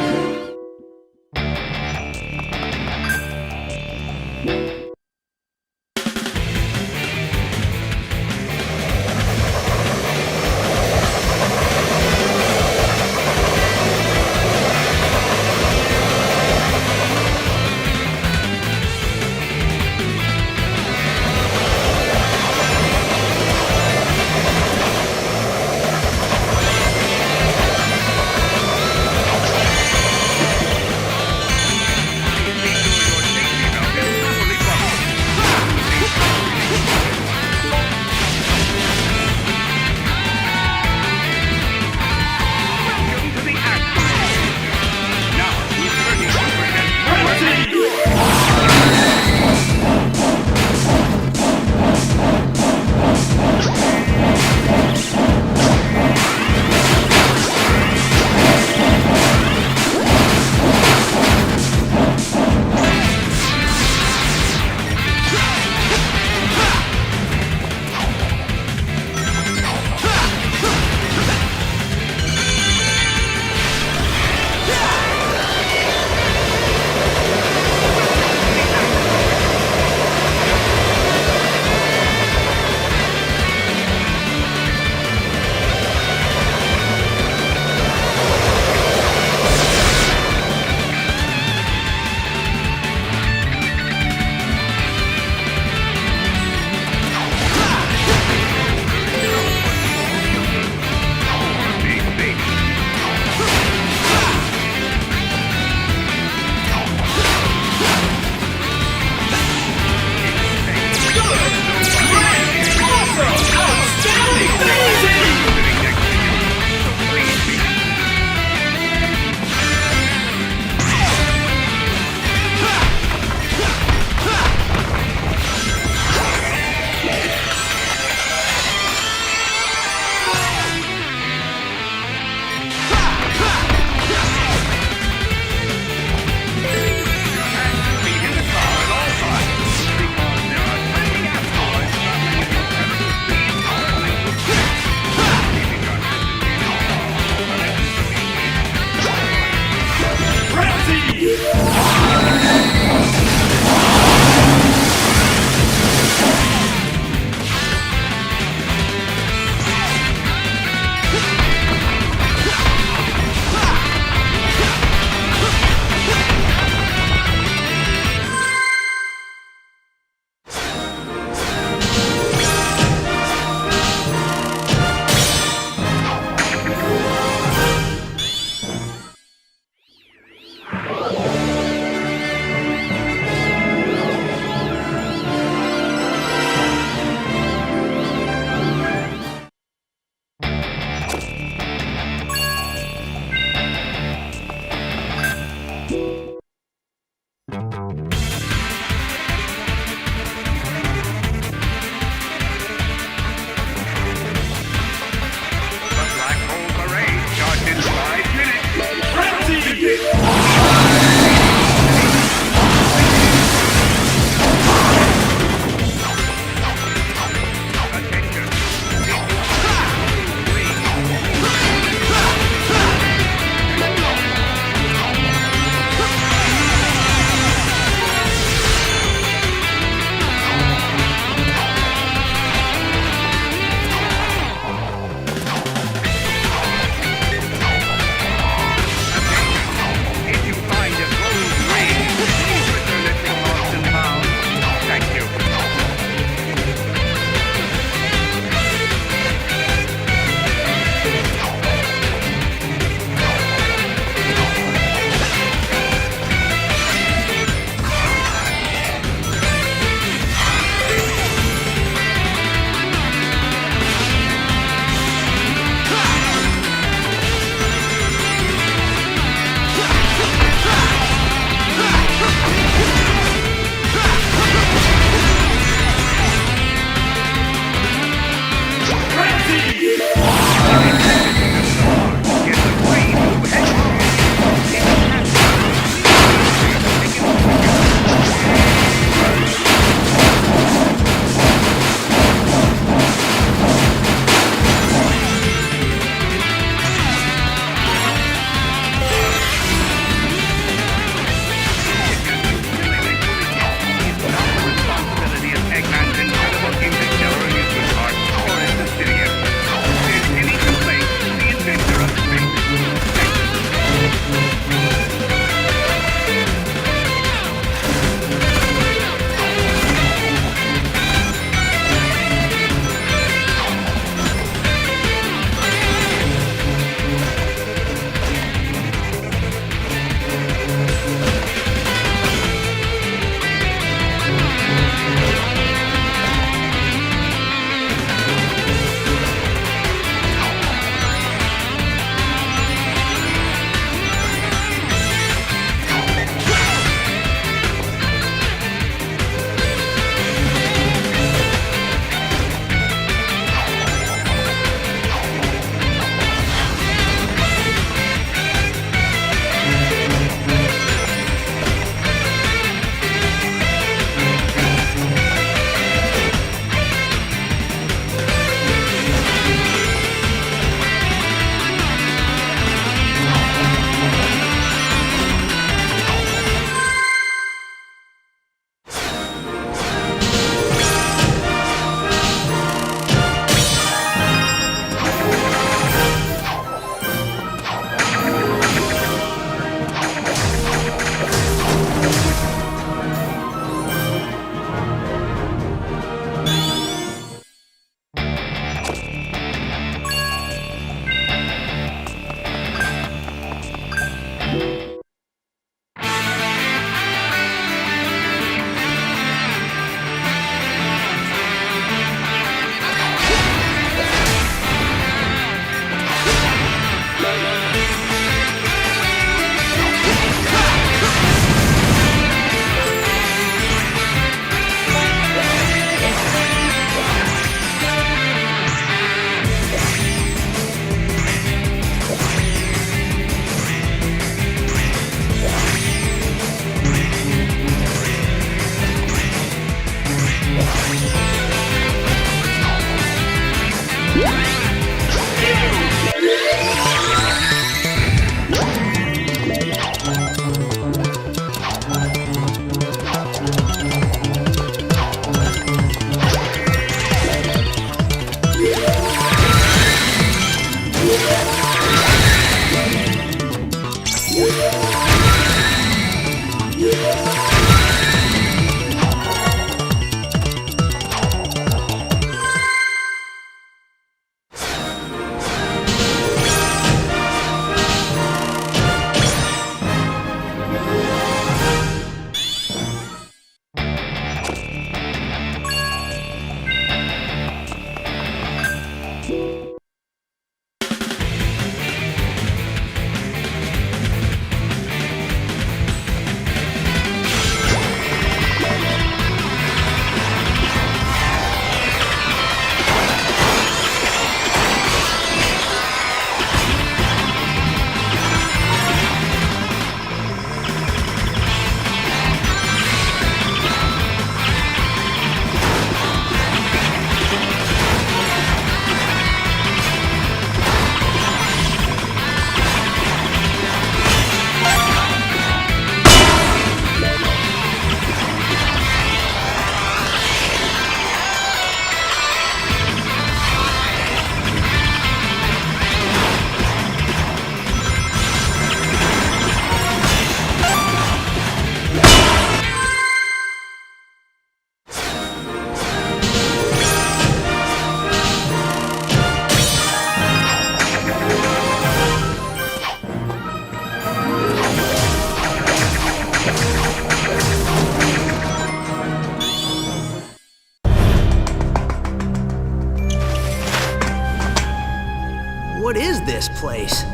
[SPEAKER 3] What is this place?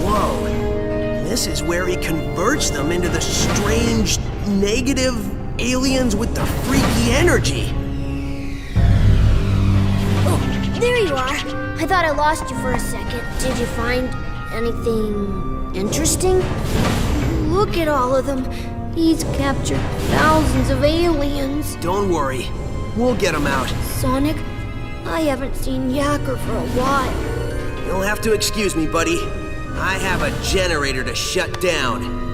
[SPEAKER 3] Whoa. This is where he converts them into the strange, negative aliens with the freaky energy.
[SPEAKER 4] Oh, there you are. I thought I lost you for a second. Did you find anything interesting? Look at all of them. He's captured thousands of aliens.
[SPEAKER 3] Don't worry. We'll get them out.
[SPEAKER 4] Sonic, I haven't seen Yacker for a while.
[SPEAKER 3] You'll have to excuse me, buddy. I have a generator to shut down.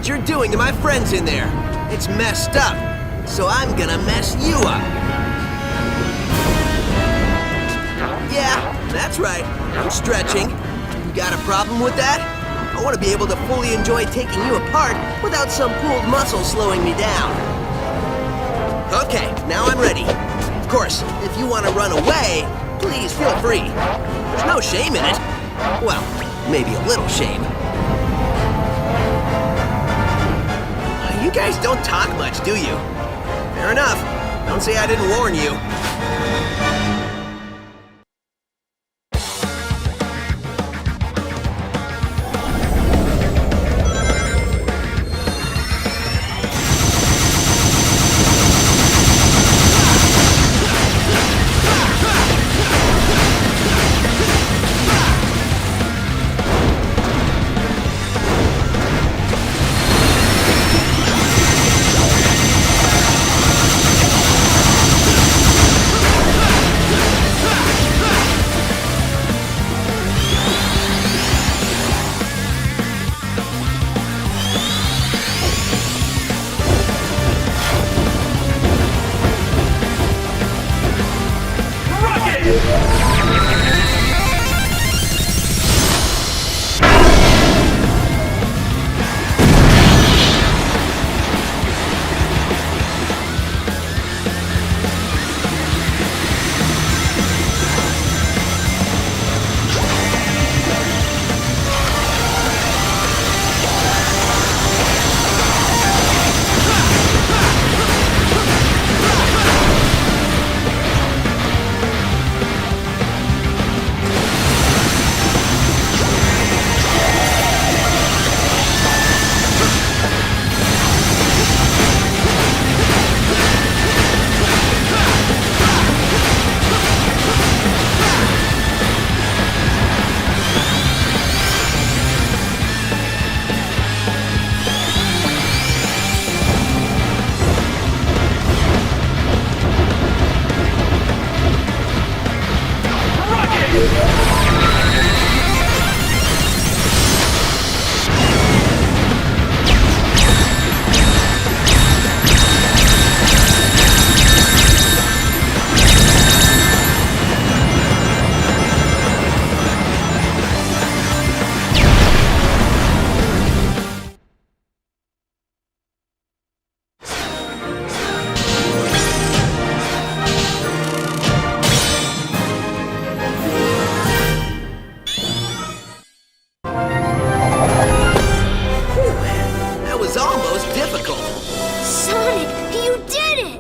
[SPEAKER 3] what you're doing to my friends in there. It's messed up. So I'm gonna mess you up. Yeah, that's right. I'm stretching. You got a problem with that? I want to be able to fully enjoy taking you apart without some pulled muscle slowing me down. Okay, now I'm ready. Of course, if you want to run away, please feel free. There's no shame in it. Well, maybe a little shame. You guys don't talk much, do you? Fair enough. Don't say I didn't warn you.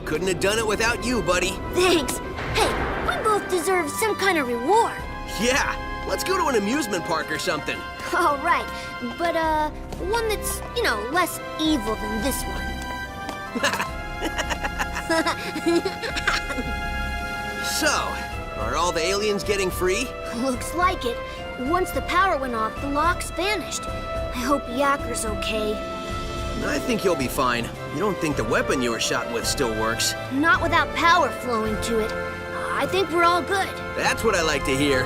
[SPEAKER 3] Couldn't have done it without you, buddy.
[SPEAKER 4] Thanks. Hey, we both deserve some kind of reward.
[SPEAKER 3] Yeah, let's go to an amusement park or something.
[SPEAKER 4] All right, but one that's, less evil than this one.
[SPEAKER 3] So, are all the aliens getting free?
[SPEAKER 4] Looks like it. Once the power went off, the locks vanished. I hope Yakker's okay.
[SPEAKER 3] I think he'll be fine. You don't think the weapon you were shot with still works?
[SPEAKER 4] Not without power flowing to it. I think we're all good.
[SPEAKER 3] That's what I like to hear.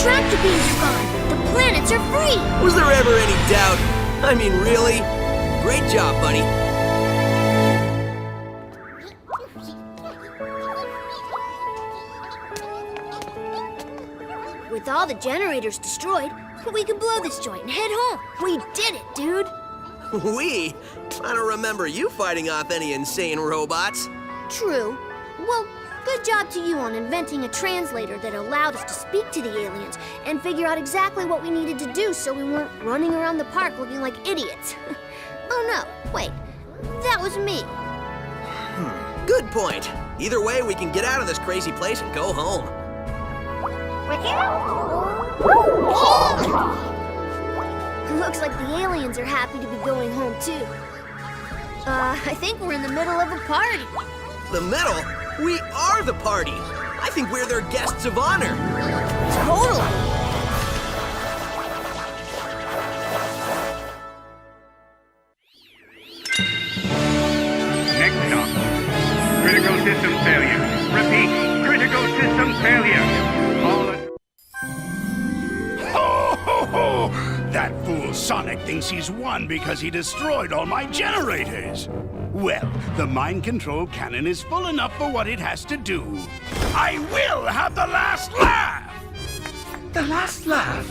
[SPEAKER 4] Tractor beams are gone. The planets are free.
[SPEAKER 3] Was there ever any doubt? I mean, really? Great job, buddy.
[SPEAKER 4] With all the generators destroyed, we can blow this joint and head home. We did it, dude.
[SPEAKER 3] We? I don't remember you fighting off any insane robots.
[SPEAKER 4] True. Well, good job to you on inventing a translator that allowed us to speak to the aliens and figure out exactly what we needed to do so we weren't running around the park looking like idiots. Oh no, wait. That was me.
[SPEAKER 3] Good point. Either way, we can get out of this crazy place and go home.
[SPEAKER 4] Looks like the aliens are happy to be going home too. I think we're in the middle of a party.
[SPEAKER 3] The middle? We are the party. I think we're their guests of honor.
[SPEAKER 4] Totally.
[SPEAKER 1] Next stop. Critical system failure. Repeat, critical system failure.
[SPEAKER 7] Ho, ho, ho! That fool Sonic thinks he's won because he destroyed all my generators. Well, the mind control cannon is full enough for what it has to do. I will have the last laugh!
[SPEAKER 5] The last laugh?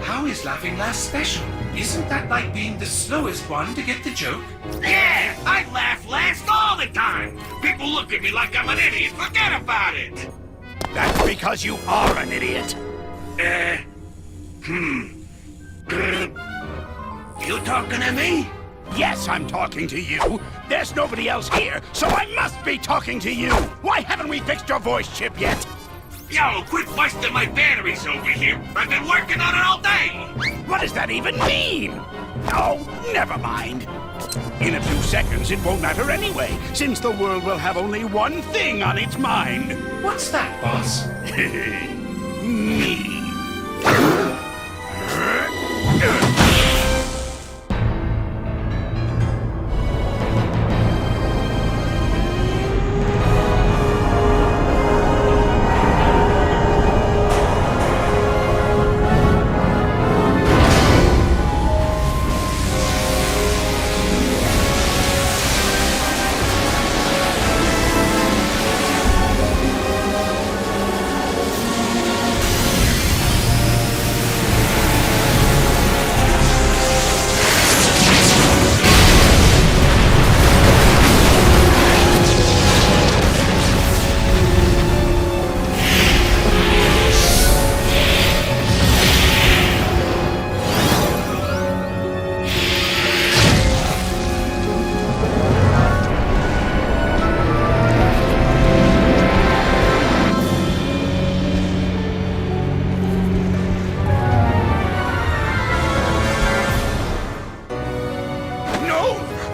[SPEAKER 5] How is laughing last special? Isn't that like being the slowest one to get the joke?
[SPEAKER 6] Yeah, I laugh last all the time. People look at me like I'm an idiot. Forget about it.
[SPEAKER 7] That's because you are an idiot.
[SPEAKER 6] You talking to me?
[SPEAKER 7] Yes, I'm talking to you. There's nobody else here, so I must be talking to you. Why haven't we fixed your voice chip yet?
[SPEAKER 6] Yo, quit busting my batteries over here. I've been working on it all day.
[SPEAKER 7] What does that even mean? Oh, never mind. In a few seconds, it won't matter anyway, since the world will have only one thing on its mind.
[SPEAKER 5] What's that, boss?
[SPEAKER 7] Me.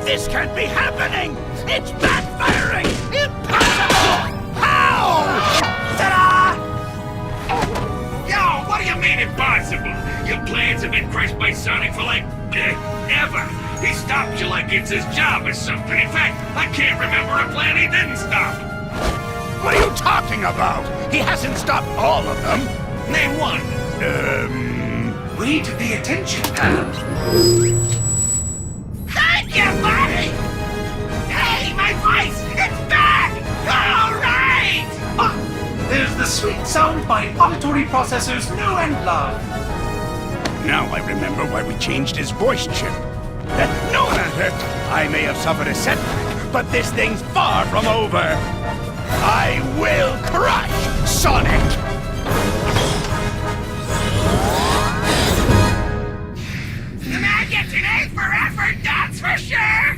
[SPEAKER 7] This can't be happening! It's backfiring! Impossible! How? Ta-da!
[SPEAKER 6] Yo, what do you mean impossible? Your plans have been crushed by Sonic for like, ever. He stopped you like it's his job or something. In fact, I can't remember a plan he didn't stop.
[SPEAKER 7] What are you talking about? He hasn't stopped all of them.
[SPEAKER 6] Name one.
[SPEAKER 5] Way to pay attention, pal.
[SPEAKER 6] Thank you, buddy! Hey, my voice! It's back! All right!
[SPEAKER 5] Ah, there's the sweet sound my auditory processors know and love.
[SPEAKER 7] Now I remember why we changed his voice chip. No matter. I may have suffered a setback, but this thing's far from over. I will crush Sonic!
[SPEAKER 6] The man gets an A for effort, that's for sure!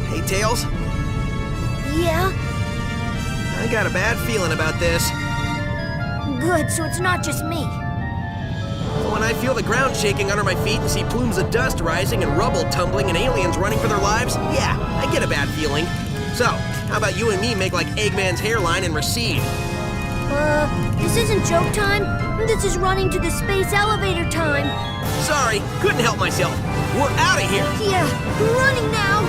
[SPEAKER 3] Hey, Tails.
[SPEAKER 4] Yeah?
[SPEAKER 3] I got a bad feeling about this.
[SPEAKER 4] Good, so it's not just me.
[SPEAKER 3] When I feel the ground shaking under my feet and see plumes of dust rising and rubble tumbling and aliens running for their lives, yeah, I get a bad feeling. So, how about you and me make like Eggman's hairline and recede?
[SPEAKER 4] This isn't joke time. This is running to the space elevator time.
[SPEAKER 3] Sorry, couldn't help myself. We're out of here.
[SPEAKER 4] Yeah, we're running now.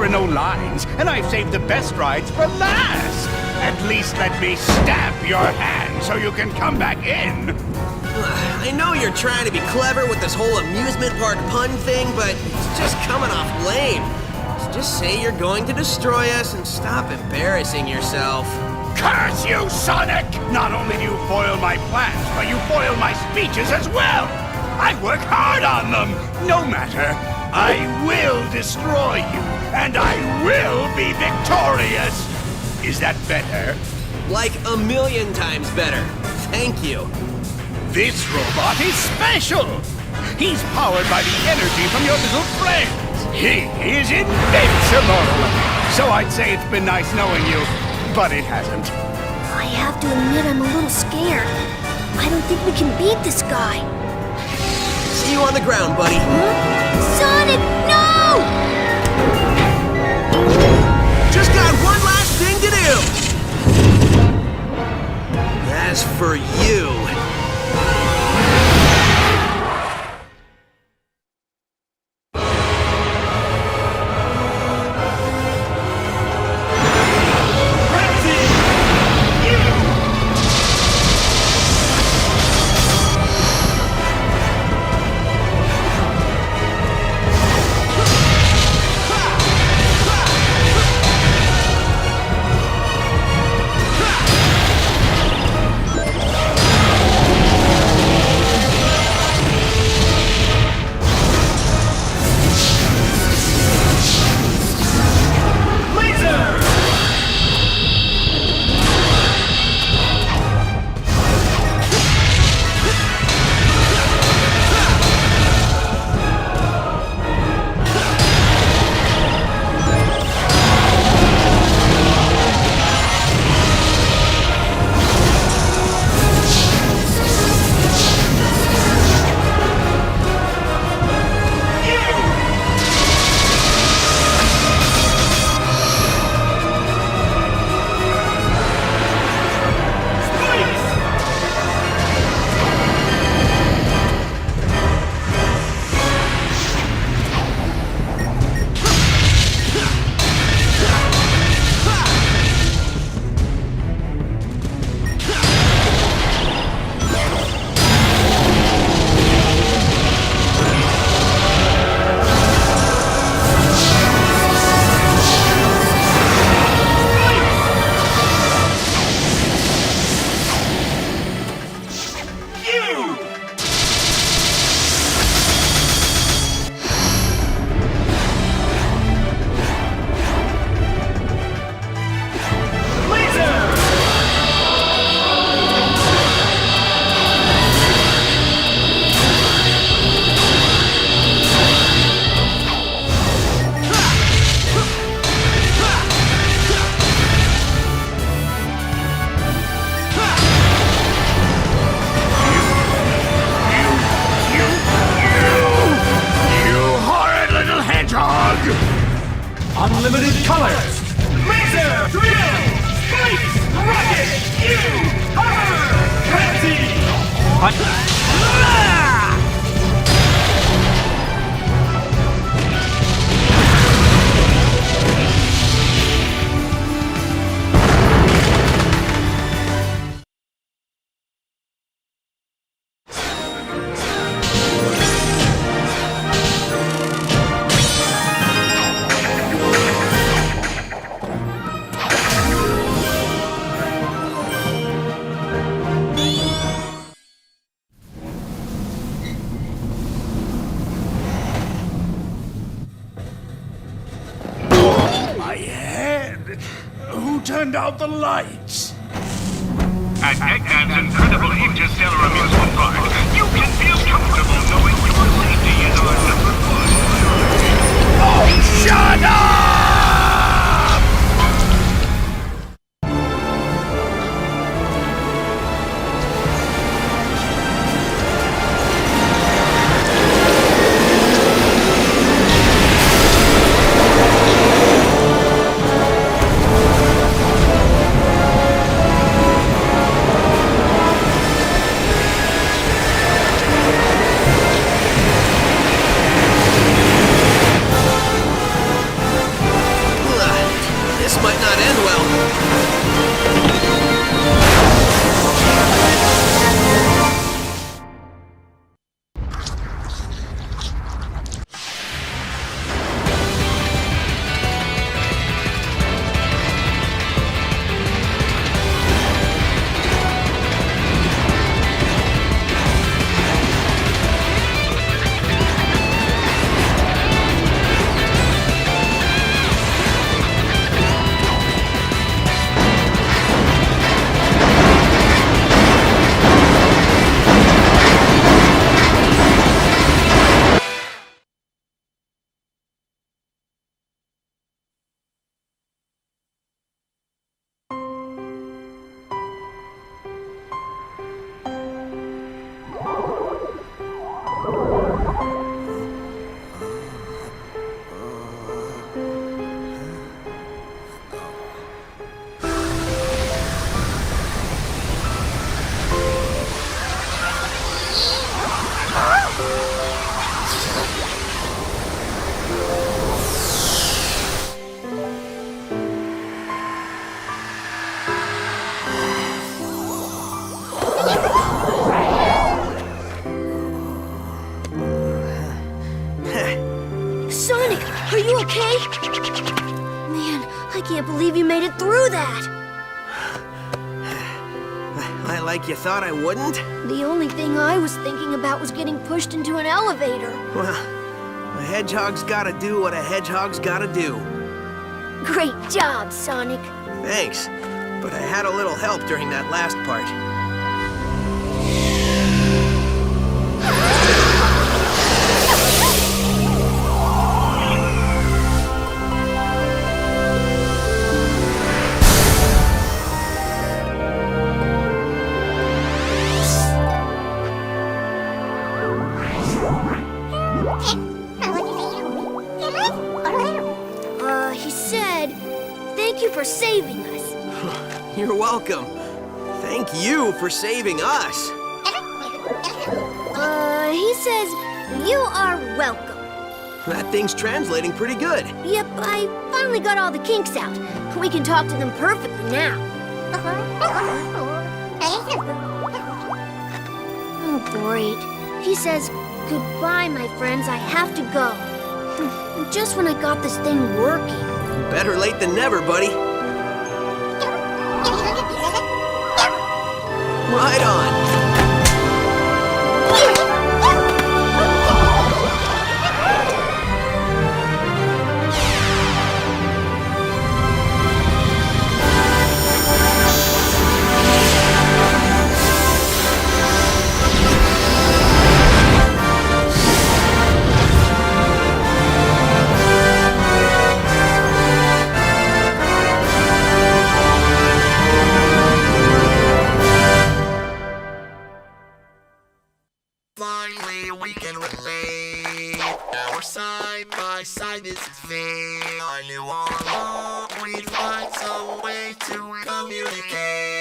[SPEAKER 7] are no lines, and I've saved the best rides for last. At least let me stamp your hand so you can come back in.
[SPEAKER 3] I know you're trying to be clever with this whole amusement park pun thing, but it's just coming off lame. So just say you're going to destroy us and stop embarrassing yourself.
[SPEAKER 7] Curse you, Sonic! Not only do you foil my plans, but you foil my speeches as well! I work hard on them! No matter, I will destroy you, and I will be victorious! Is that better?
[SPEAKER 3] Like a million times better. Thank you.
[SPEAKER 7] This robot is special! He's powered by the energy from your little friends! He is invincible! So I'd say it's been nice knowing you, but it hasn't.
[SPEAKER 4] I have to admit I'm a little scared. I don't think we can beat this guy.
[SPEAKER 3] See you on the ground, buddy.
[SPEAKER 4] Sonic, no!
[SPEAKER 3] Just got one last thing to do. As for you...
[SPEAKER 8] Unlimited colors! Laser! Drill! Space! Rocket! You! Hover! Frenzy!
[SPEAKER 7] My head! Who turned out the lights?
[SPEAKER 1] At Eggman's incredible interstellar amusement park, you can feel comfortable knowing your safety is our number one priority.
[SPEAKER 7] Oh, shut up!
[SPEAKER 4] you okay? Man, I can't believe you made it through that.
[SPEAKER 3] Like you thought I wouldn't?
[SPEAKER 4] The only thing I was thinking about was getting pushed into an elevator.
[SPEAKER 3] Well, a hedgehog's gotta do what a hedgehog's gotta do.
[SPEAKER 4] Great job, Sonic.
[SPEAKER 3] Thanks, but I had a little help during that last part.
[SPEAKER 4] He said, thank you for saving us.
[SPEAKER 3] You're welcome. Thank you for saving us.
[SPEAKER 4] He says, you are welcome.
[SPEAKER 3] That thing's translating pretty good.
[SPEAKER 4] Yep, I finally got all the kinks out. We can talk to them perfectly now. Oh, great. He says, goodbye, my friends, I have to go. Just when I got this thing working.
[SPEAKER 3] Better late than never, buddy. Right on.
[SPEAKER 2] Finally, we can relate. Our side by side, this is fate. I knew all along we'd find some way to communicate.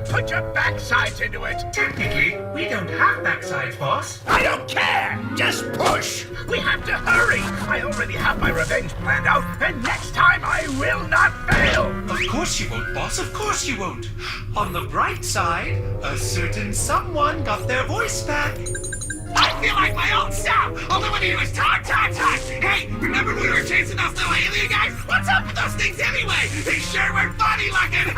[SPEAKER 7] put your backsides into it.
[SPEAKER 5] Technically, we don't have backsides, boss.
[SPEAKER 7] I don't care! Just push! We have to hurry! I already have my revenge planned out, and next time I will not fail!
[SPEAKER 5] Of course you won't, boss. Of course you won't. On the bright side, a certain someone got their voice back.
[SPEAKER 8] I feel like my old self! All I want to do is talk! Hey, remember when we were chasing those little alien guys? What's up with those things anyway? They sure were funny looking!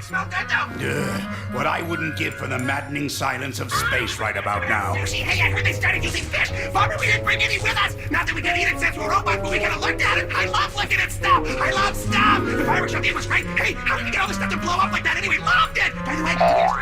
[SPEAKER 8] Smell good though?
[SPEAKER 7] What I wouldn't give for the maddening silence of space right about now.
[SPEAKER 8] Sushi, hey, I heard they started using fish! Bummer we didn't bring any with us! Not that we can eat it since we're robots, but we could have looked at it! I love looking at stuff! I love stuff! The fireworks show was great! Hey, how did you get all this stuff to blow up like that anyway? Loved it! By the way, did you